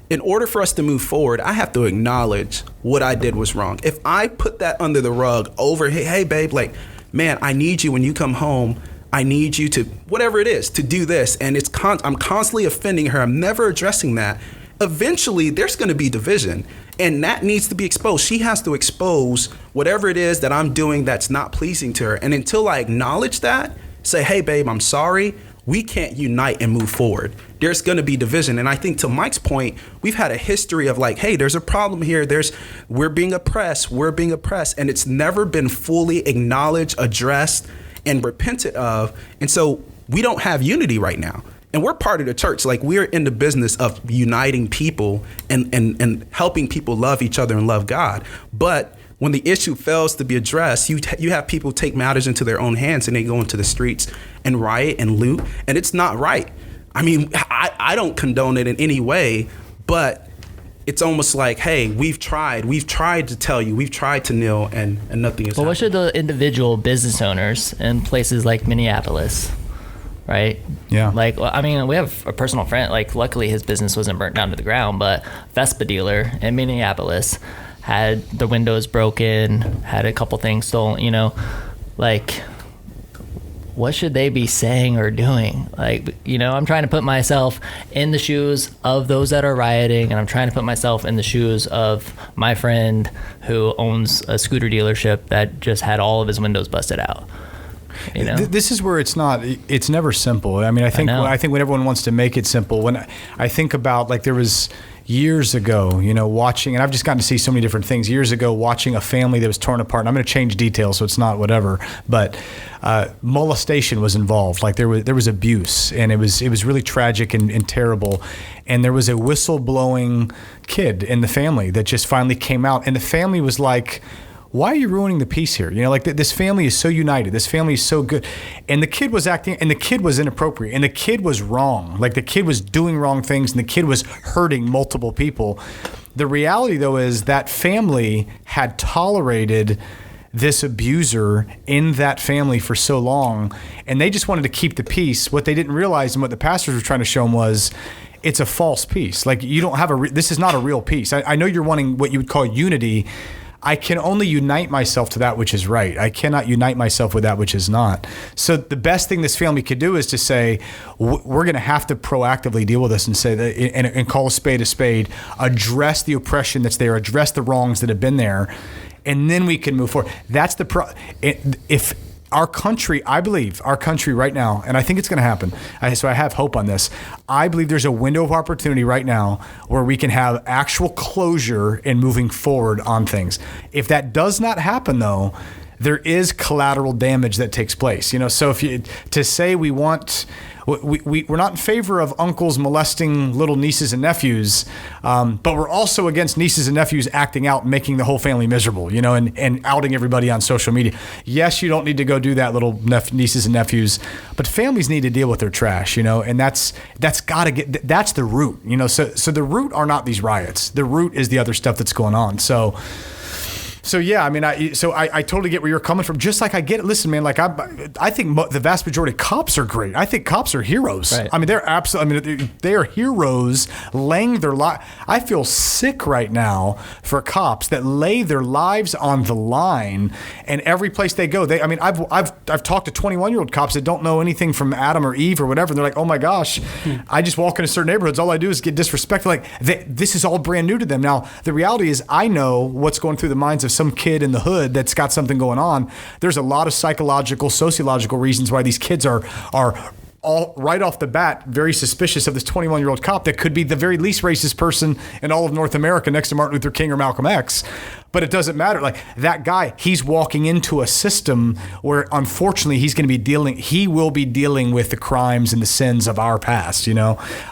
S5: In order for us to move forward, I have to acknowledge what I did was wrong. If I put that under the rug over, hey babe, like, man, I need you when you come home. I need you to, whatever it is, to do this. And I'm constantly offending her. I'm never addressing that. Eventually, there's going to be division. And that needs to be exposed. She has to expose whatever it is that I'm doing that's not pleasing to her. And until I acknowledge that, say, hey, babe, I'm sorry. We can't unite and move forward. There's going to be division. And I think to Mike's point, we've had a history of like, hey, there's a problem here. We're being oppressed. And it's never been fully acknowledged, addressed, and repented of. And so we don't have unity right now. And we're part of the church. Like, we're in the business of uniting people and helping people love each other and love God. But when the issue fails to be addressed, you have people take matters into their own hands and they go into the streets and riot and loot. And it's not right. I mean, I don't condone it in any way, but it's almost like, hey, we've tried to tell you, we've tried to kneel, and nothing is happening.
S2: What should the individual business owners in places like Minneapolis, right?
S6: Yeah.
S2: Like, I mean, we have a personal friend, like, luckily his business wasn't burnt down to the ground, but Vespa Dealer in Minneapolis had the windows broken, had a couple things stolen, like, what should they be saying or doing? Like, I'm trying to put myself in the shoes of those that are rioting, and I'm trying to put myself in the shoes of my friend who owns a scooter dealership that just had all of his windows busted out.
S6: This is where it's never simple. I mean, I think when everyone wants to make it simple, when I think about, like, there was years ago, watching, and I've just gotten to see so many different things years ago, watching a family that was torn apart. And I'm going to change details so it's not whatever, but molestation was involved. Like, there was abuse, and it was really tragic and terrible. And there was a whistleblowing kid in the family that just finally came out, and the family was like, why are you ruining the peace here? Like, this family is so united. This family is so good. And the kid was acting, and the kid was inappropriate, and the kid was wrong. Like, the kid was doing wrong things, and the kid was hurting multiple people. The reality, though, is that family had tolerated this abuser in that family for so long, and they just wanted to keep the peace. What they didn't realize, and what the pastors were trying to show them, was it's a false peace. Like, you don't have this is not a real peace. I know you're wanting what you would call unity. I can only unite myself to that which is right. I cannot unite myself with that which is not. So the best thing this family could do is to say, we're going to have to proactively deal with this and say that, and call a spade, address the oppression that's there, address the wrongs that have been there, and then we can move forward. That's if our country, I believe our country right now, and I think it's going to happen. So I have hope on this. I believe there's a window of opportunity right now where we can have actual closure in moving forward on things. If that does not happen, though, there is collateral damage that takes place. So to say we want, we're not in favor of uncles molesting little nieces and nephews, but we're also against nieces and nephews acting out, making the whole family miserable, and outing everybody on social media. Yes, you don't need to go do that, little nieces and nephews, but families need to deal with their trash, and that's got to get, that's the root, so the root are not these riots. The root is the other stuff that's going on. So yeah, I mean, I totally get where you're coming from. Just like I get it. Listen, man, like I think the vast majority of cops are great. I think cops are heroes.
S7: Right.
S6: I mean, they're absolutely. I mean, they are heroes laying their life. I feel sick right now for cops that lay their lives on the line, and every place they go, I mean, I've talked to 21-year-old cops that don't know anything from Adam or Eve or whatever. And they're like, oh my gosh, I just walk into certain neighborhoods. All I do is get disrespected. Like this is all brand new to them. Now the reality is, I know what's going through the minds of some kid in the hood that's got something going on. There's a lot of psychological, sociological reasons why these kids are all right off the bat very suspicious of this 21-year-old cop that could be the very least racist person in all of North America next to Martin Luther King or Malcolm X. But it doesn't matter. Like that guy, he's walking into a system where unfortunately he will be dealing with the crimes and the sins of our past,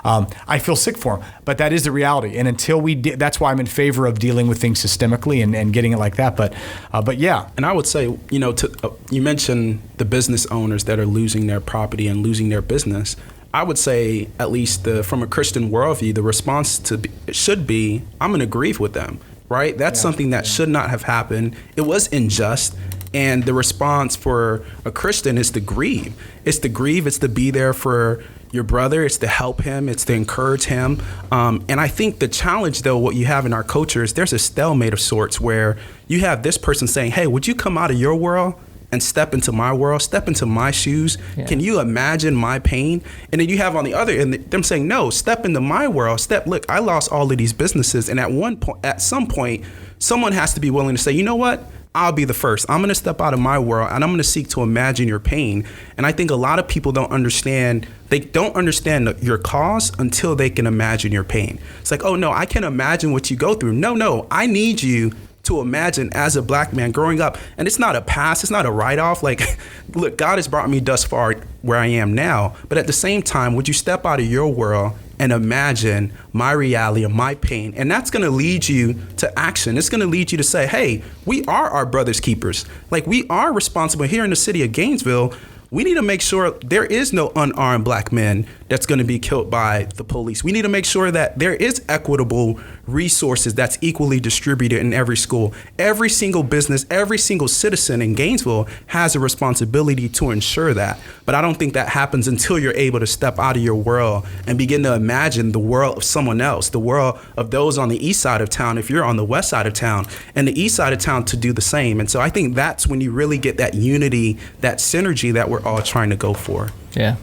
S6: I feel sick for him, but that is the reality. And until that's why I'm in favor of dealing with things systemically and getting it like that. But yeah.
S5: And I would say, you mentioned the business owners that are losing their property and losing their business. I would say, at least from a Christian worldview, the response should be, I'm going to grieve with them. Right? That's something that should not have happened. It was unjust. And the response for a Christian is to grieve. It's to grieve. It's to be there for your brother. It's to help him. It's to encourage him. And I think the challenge, though, what you have in our culture is there's a stalemate of sorts where you have this person saying, hey, would you come out of your world and step into my world, step into my shoes? Yeah. Can you imagine my pain? And then you have on the other end them saying, no, step into my world. Look, I lost all of these businesses. And at some point, someone has to be willing to say, you know what? I'll be the first. I'm going to step out of my world and I'm going to seek to imagine your pain. And I think a lot of people don't understand. They don't understand your cause until they can imagine your pain. It's like, oh no, I can imagine what you go through. No, I need you to imagine as a black man growing up. And it's not a pass, it's not a write-off. Like, look, God has brought me thus far where I am now. But at the same time, would you step out of your world and imagine my reality and my pain? And that's going to lead you to action. It's going to lead you to say, hey, we are our brother's keepers. Like, we are responsible here in the city of Gainesville. We need to make sure there is no unarmed black men that's going to be killed by the police. We need to make sure that there is equitable resources that's equally distributed in every school. Every single business, every single citizen in Gainesville has a responsibility to ensure that. But I don't think that happens until you're able to step out of your world and begin to imagine the world of someone else, the world of those on the east side of town, if you're on the west side of town, and the east side of town to do the same. And so I think that's when you really get that unity, that synergy that we're all trying to go for.
S2: Yeah.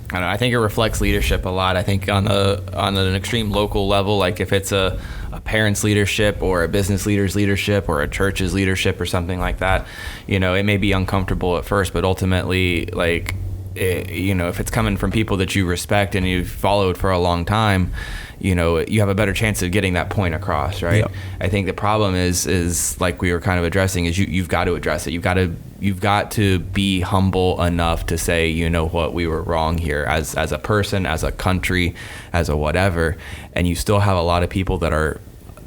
S4: I don't know, I think it reflects leadership a lot. I think on an extreme local level, like if it's a parent's leadership or a business leader's leadership or a church's leadership or something like that, it may be uncomfortable at first, but ultimately, like, if it's coming from people that you respect and you've followed for a long time, you have a better chance of getting that point across, right? Yep. I think the problem is like we were kind of addressing, is you've got to address it. You've got to be humble enough to say, you know what, we were wrong here as a person, as a country, as a whatever. And you still have a lot of people that are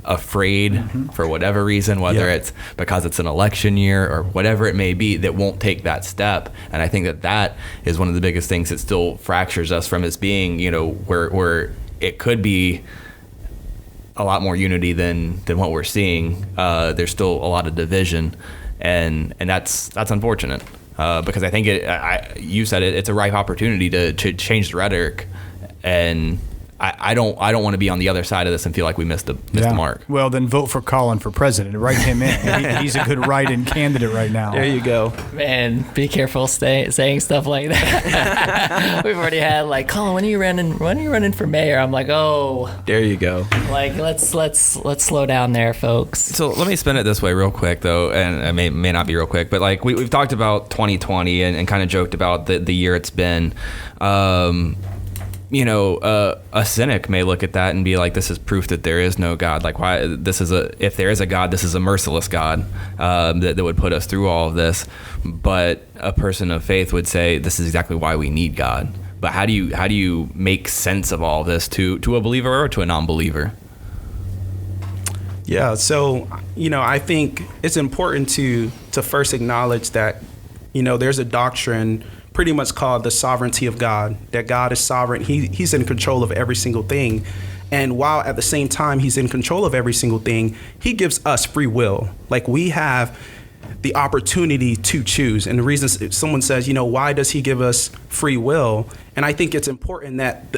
S4: afraid for whatever reason, whether it's because it's an election year or whatever it may be, that won't take that step. And I think that is one of the biggest things that still fractures us from us being, where it could be a lot more unity than what we're seeing. There's still a lot of division, and that's unfortunate, because I think you said it, it's a ripe opportunity to change the rhetoric and I don't want to be on the other side of this and feel like we missed the mark.
S6: Well, then vote for Colin for president. Write him in. He's a good write-in candidate right now.
S5: There you go.
S2: Man, be careful saying stuff like that. We've already had like, Colin, when are you running for mayor? I'm like, oh.
S5: There you go.
S2: Like, let's slow down there, folks.
S4: So let me spin it this way real quick, though, and it may not be real quick, but like we've talked about 2020 and kind of joked about the year it's been. A cynic may look at that and be like, this is proof that there is no God. Like, why if there is a God, this is a merciless God that would put us through all of this. But a person of faith would say this is exactly why we need God. But how do you make sense of all of this to a believer or to a non-believer?
S5: Yeah, so, I think it's important to first acknowledge that, there's a doctrine pretty much called the sovereignty of God, that God is sovereign. He's in control of every single thing. And while at the same time he's in control of every single thing, he gives us free will. Like, we have the opportunity to choose. And the reason someone says, why does he give us free will? And I think it's important that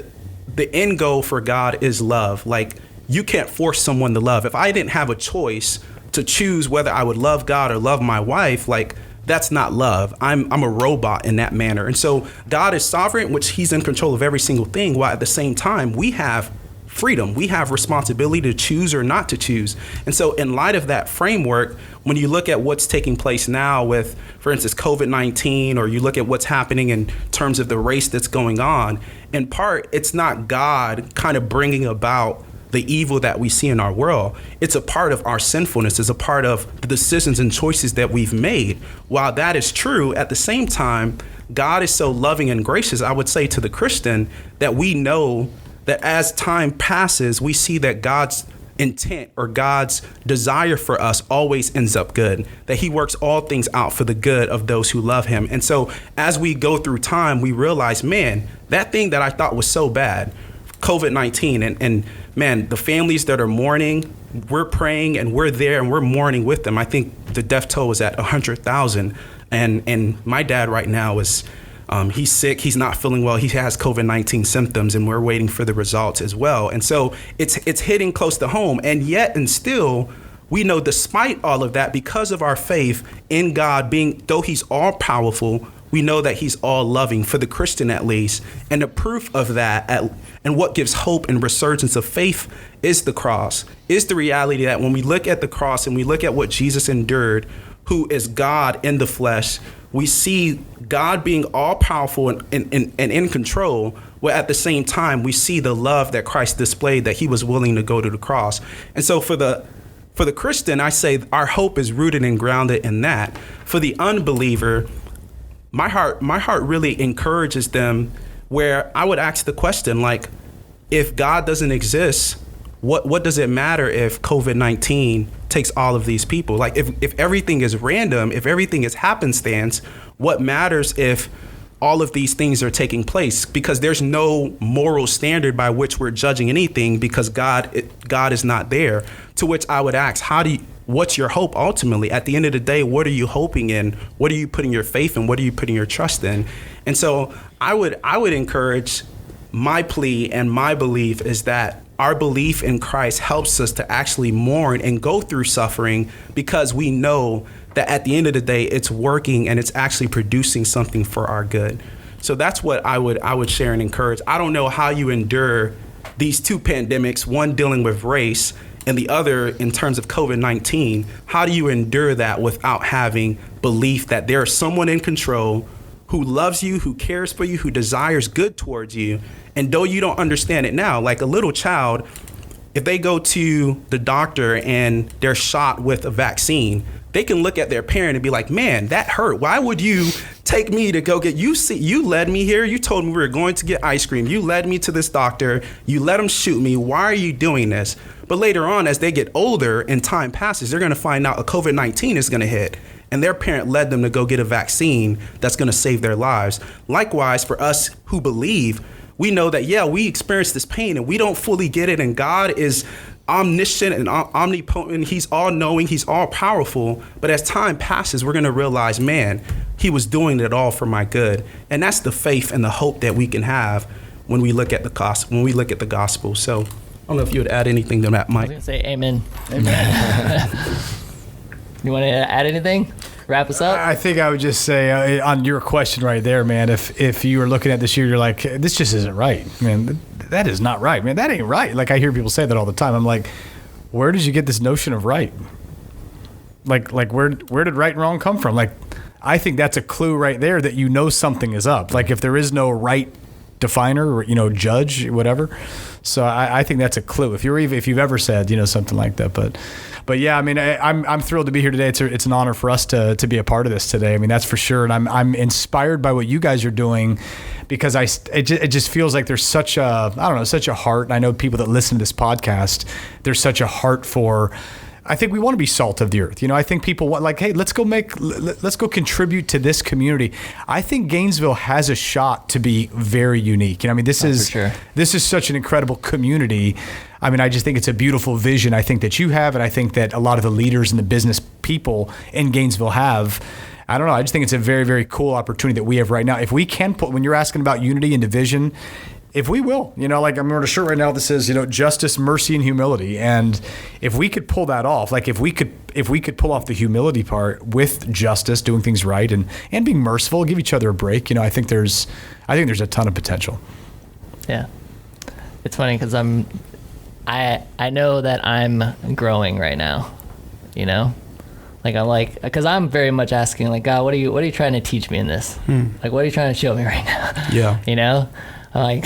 S5: the end goal for God is love. Like, you can't force someone to love. If I didn't have a choice to choose whether I would love God or love my wife, like, that's not love. I'm a robot in that manner. And so God is sovereign, which he's in control of every single thing, while at the same time we have freedom. We have responsibility to choose or not to choose. And so in light of that framework, when you look at what's taking place now with, for instance, COVID-19, or you look at what's happening in terms of the race that's going on, in part, it's not God kind of bringing about the evil that we see in our world. It's a part of our sinfulness. It's a part of the decisions and choices that we've made. While that is true, at the same time, God is so loving and gracious, I would say to the Christian, that we know that as time passes, we see that God's intent or God's desire for us always ends up good, that he works all things out for the good of those who love him. And so as we go through time, we realize, man, that thing that I thought was so bad, COVID-19, and man, the families that are mourning, we're praying and we're there and we're mourning with them. I think the death toll is at 100,000. And my dad right now is, he's sick. He's not feeling well. He has COVID-19 symptoms, and we're waiting for the results as well. And so it's hitting close to home. And yet and still, we know despite all of that, because of our faith in God though he's all powerful, we know that he's all loving, for the Christian at least. And the proof of that and what gives hope and resurgence of faith is the cross, is the reality that when we look at the cross and we look at what Jesus endured, who is God in the flesh, we see God being all powerful and in control, where at the same time we see the love that Christ displayed, that he was willing to go to the cross. And so for the Christian, I say our hope is rooted and grounded in that. For the unbeliever, my heart really encourages them, where I would ask the question, like, if God doesn't exist, what does it matter if COVID-19 takes all of these people? Like, if everything is random, if everything is happenstance, what matters if all of these things are taking place? Because there's no moral standard by which we're judging anything, because God is not there. To which I would ask, what's your hope ultimately? At the end of the day, what are you hoping in? What are you putting your faith in? What are you putting your trust in? And so I would encourage, my plea and my belief is that our belief in Christ helps us to actually mourn and go through suffering, because we know that at the end of the day, it's working and it's actually producing something for our good. So that's what I would share and encourage. I don't know how you endure these two pandemics, one dealing with race and the other in terms of COVID-19. How do you endure that without having belief that there's someone in control who loves you, who cares for you, who desires good towards you? And though you don't understand it now, like a little child, if they go to the doctor and they're shot with a vaccine, they can look at their parent and be like, man, that hurt. Why would you take me to go get, you led me here. You told me we were going to get ice cream. You led me to this doctor. You let him shoot me. Why are you doing this? But later on, as they get older and time passes, they're going to find out a COVID-19 is going to hit, and their parent led them to go get a vaccine that's going to save their lives. Likewise, for us who believe, we know that, yeah, we experience this pain and we don't fully get it. And God is omniscient and omnipotent. He's all knowing. He's all powerful. But as time passes, we're going to realize, man, he was doing it all for my good. And that's the faith and the hope that we can have when we look at the gospel. So I don't know if you would add anything to that,
S2: I was
S5: Mike.
S2: gonna say amen. Amen. You want to add anything? Wrap us up?
S6: I think I would just say on your question right there, man, if you were looking at this year, you're like, this just isn't right, man. That is not right, man. That ain't right. Like, I hear people say that all the time. I'm like, where did you get this notion of right? Like where did right and wrong come from? Like, I think that's a clue right there that you know something is up. Like, if there is no right definer or, judge, whatever. So I think that's a clue. If you've ever said, something like that, but yeah, I mean, I'm thrilled to be here today. It's an honor for us to be a part of this today. I mean, that's for sure. And I'm inspired by what you guys are doing, because it just feels like there's such a heart. And I know people that listen to this podcast, there's such a heart for, I think we want to be salt of the earth. I think people want, like, hey, let's go contribute to this community. I think Gainesville has a shot to be very unique. I mean, this is such an incredible community. I mean, I just think it's a beautiful vision, I think, that you have, and I think that a lot of the leaders and the business people in Gainesville have. I don't know. I just think it's a very, very cool opportunity that we have right now. If we can put, when you're asking about unity and division, if we will, like, I'm wearing a shirt right now that says, justice, mercy, and humility. And if we could pull that off, like if we could pull off the humility part with justice, doing things right, and being merciful, give each other a break, I think there's a ton of potential.
S2: Yeah. It's funny because I know that I'm growing right now, like because I'm very much asking, like, God, what are you trying to teach me in this? Like, what are you trying to show me right now?
S5: Yeah.
S2: Like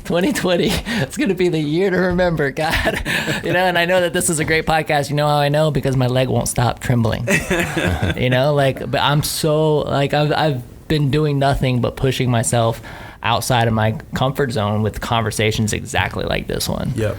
S2: 2020, it's going to be the year to remember, God. And I know that this is a great podcast. You know how I know? Because my leg won't stop trembling. But I'm so, like, I've been doing nothing but pushing myself outside of my comfort zone with conversations exactly like this one.
S5: Yep.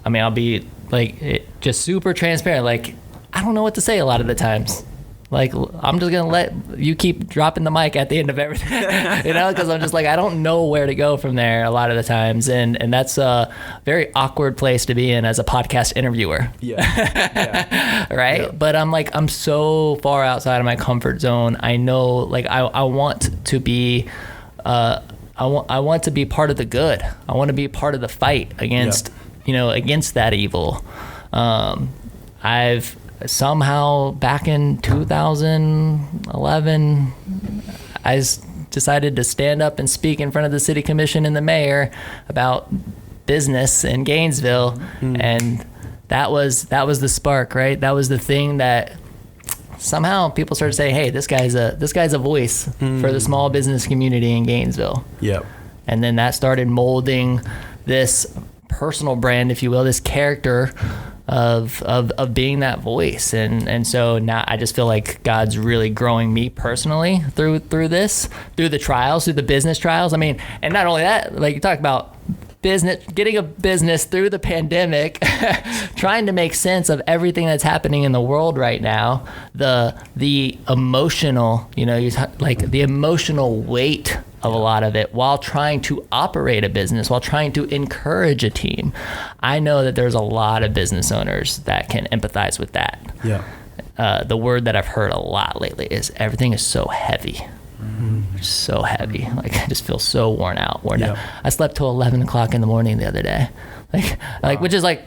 S2: I mean, I'll be like just super transparent. Like, I don't know what to say a lot of the times. Like, I'm just going to let you keep dropping the mic at the end of everything, because I'm just like, I don't know where to go from there a lot of the times. And that's a very awkward place to be in as a podcast interviewer.
S5: Yeah.
S2: Right. Yeah. But I'm so far outside of my comfort zone. I know, like, I want to be, I want to be part of the good. I want to be part of the fight against, against that evil. I've somehow back in 2011, I decided to stand up and speak in front of the city commission and the mayor about business in Gainesville. And that was the spark, right? That was the thing that somehow people started saying, hey, this guy's a voice for the small business community in Gainesville.
S5: Yep.
S2: And then that started molding this personal brand, if you will, this character of being that voice. And so now I just feel like God's really growing me personally through this, through the trials, through the business trials. I mean, and not only that, like, you talk about business, getting a business through the pandemic, trying to make sense of everything that's happening in the world right now, the emotional, the emotional weight of a lot of it, while trying to operate a business, while trying to encourage a team. I know that there's a lot of business owners that can empathize with that.
S5: Yeah.
S2: The word that I've heard a lot lately is everything is so heavy. So heavy. Like, I just feel so worn out. I slept till 11 o'clock in the morning the other day. Like, which is, like,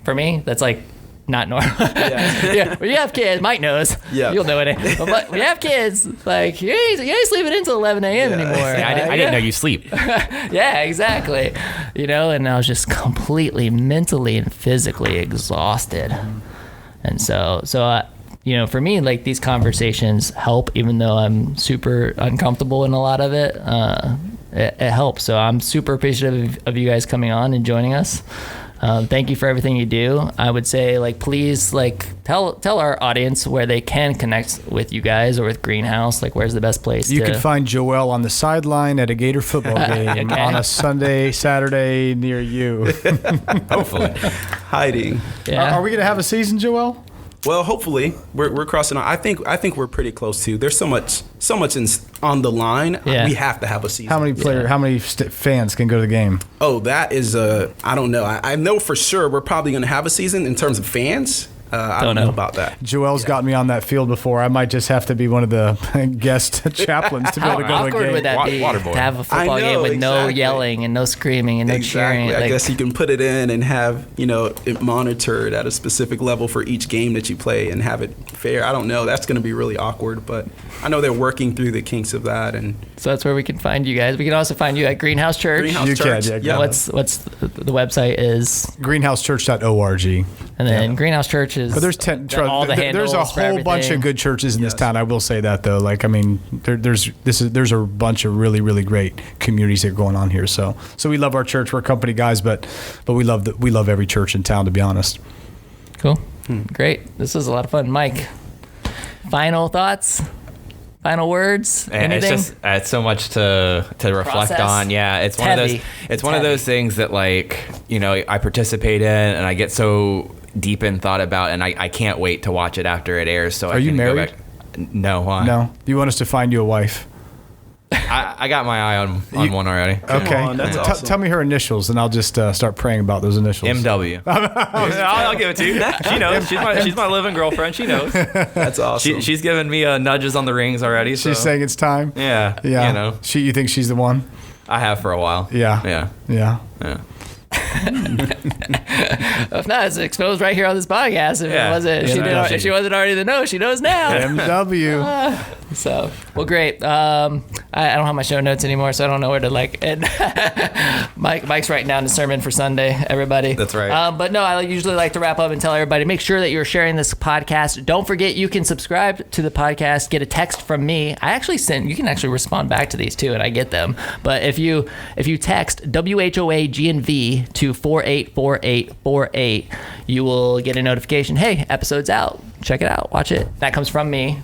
S2: for me, that's like not normal. Yeah. When you have kids, Mike knows. Yeah. You'll know it. But when you have kids, like, you ain't sleeping until 11 a.m. anymore.
S7: I didn't know you sleep.
S2: Yeah, exactly. And I was just completely mentally and physically exhausted. And so for me, like, these conversations help, even though I'm super uncomfortable in a lot of it. It helps. So I'm super appreciative of you guys coming on and joining us. Thank you for everything you do. I would say, like, please, like, tell our audience where they can connect with you guys or with Greenhouse. Like, where's the best place?
S6: You can find Joel on the sideline at a Gator football game on a Sunday, Saturday near you.
S5: Hopefully. Hiding.
S2: Yeah.
S6: Are we going to have a season, Joel?
S5: Well, hopefully we're crossing on. I think we're pretty close to. There's so much on the line.
S2: Yeah.
S5: We have to have a season.
S6: How many fans can go to the game?
S5: Oh, that is I don't know. I know for sure we're probably going to have a season in terms of fans. I don't know about that.
S6: Joel's got me on that field before. I might just have to be one of the guest chaplains to be able to go to a
S2: awkward
S6: game.
S2: would that be
S4: Water boy.
S2: to have a football
S5: I know,
S2: game with no
S5: exactly.
S2: yelling and no screaming and no cheering?
S5: I
S2: Like,
S5: guess you can put it in and have, it monitored at a specific level for each game that you play and have it fair. I don't know. That's going to be really awkward, but I know they're working through the kinks of that. And
S2: so that's where we can find you guys. We can also find you at Greenhouse Church.
S5: Greenhouse
S6: You can,
S5: Church.
S6: yeah,
S5: yeah.
S2: What's the website is,
S6: Greenhousechurch.org.
S2: and then Greenhouse Church is.
S6: But there's
S2: all the
S6: there's a
S2: handles for
S6: whole bunch of
S2: everything.
S6: good churches in this
S5: Yes.
S6: town. I will say that though. Like, I mean, there's a bunch of really, really great communities that are going on here. So we love our church. We're company guys, but we love every church in town, to be honest.
S2: Cool. Great. This was a lot of fun. Mike, final thoughts? Final words?
S4: And
S2: Anything?
S4: it's so much to reflect
S2: Process.
S4: on. Yeah, it's one of
S2: heavy.
S4: those. It's
S2: It's
S4: one of
S2: heavy.
S4: those things that, like, I participate in, and I get so deep in thought about, and I can't wait to watch it after it airs. So
S6: Are you married?
S4: No, why?
S6: No, do you want us to find you a wife?
S4: I got my eye on one already.
S6: Okay,
S5: on, that's awesome.
S6: Tell me her initials, and I'll just start praying about those initials.
S4: MW. I'll give it to you. She knows. She's my living girlfriend. She knows.
S5: That's awesome.
S4: She's given me nudges on the rings already. So.
S6: She's saying it's time.
S4: Yeah.
S6: Yeah. You think she's the one?
S4: I have for a while.
S6: Yeah.
S4: Yeah.
S6: Yeah.
S4: Yeah.
S2: If not, it's exposed right here on this podcast. If
S4: Yeah.
S2: it wasn't, if she wasn't already to know, she knows now.
S6: MW.
S2: So, well, great. I don't have my show notes anymore, so I don't know where to and Mike's writing down the sermon for Sunday, everybody.
S4: That's right.
S2: But no, I usually like to wrap up and tell everybody, make sure that you're sharing this podcast. Don't forget, you can subscribe to the podcast, get a text from me. You can actually respond back to these too, and I get them. But if you text WHOA GNV to 484848, you will get a notification. Hey, episode's out. Check it out. Watch it. That comes from me.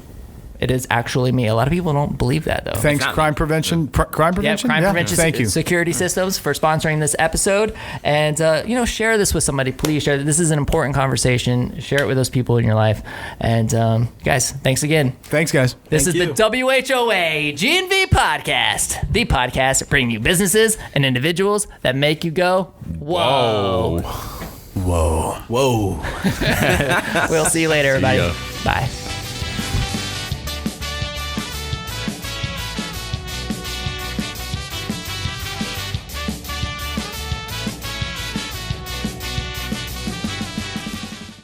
S2: It is actually me. A lot of people don't believe that, though.
S6: Thanks, crime prevention. Crime
S2: Yeah,
S6: prevention.
S2: Crime Prevention
S6: Thank you.
S2: Security Systems for sponsoring this episode. And, share this with somebody. Please share. This is an important conversation. Share it with those people in your life. And, guys, thanks again.
S6: Thanks, guys.
S2: This
S5: Thank
S2: is
S5: you.
S2: the WHOA GNV podcast, the podcast bringing you businesses and individuals that make you go, whoa.
S6: Whoa.
S5: Whoa.
S2: We'll see you later, everybody. Bye.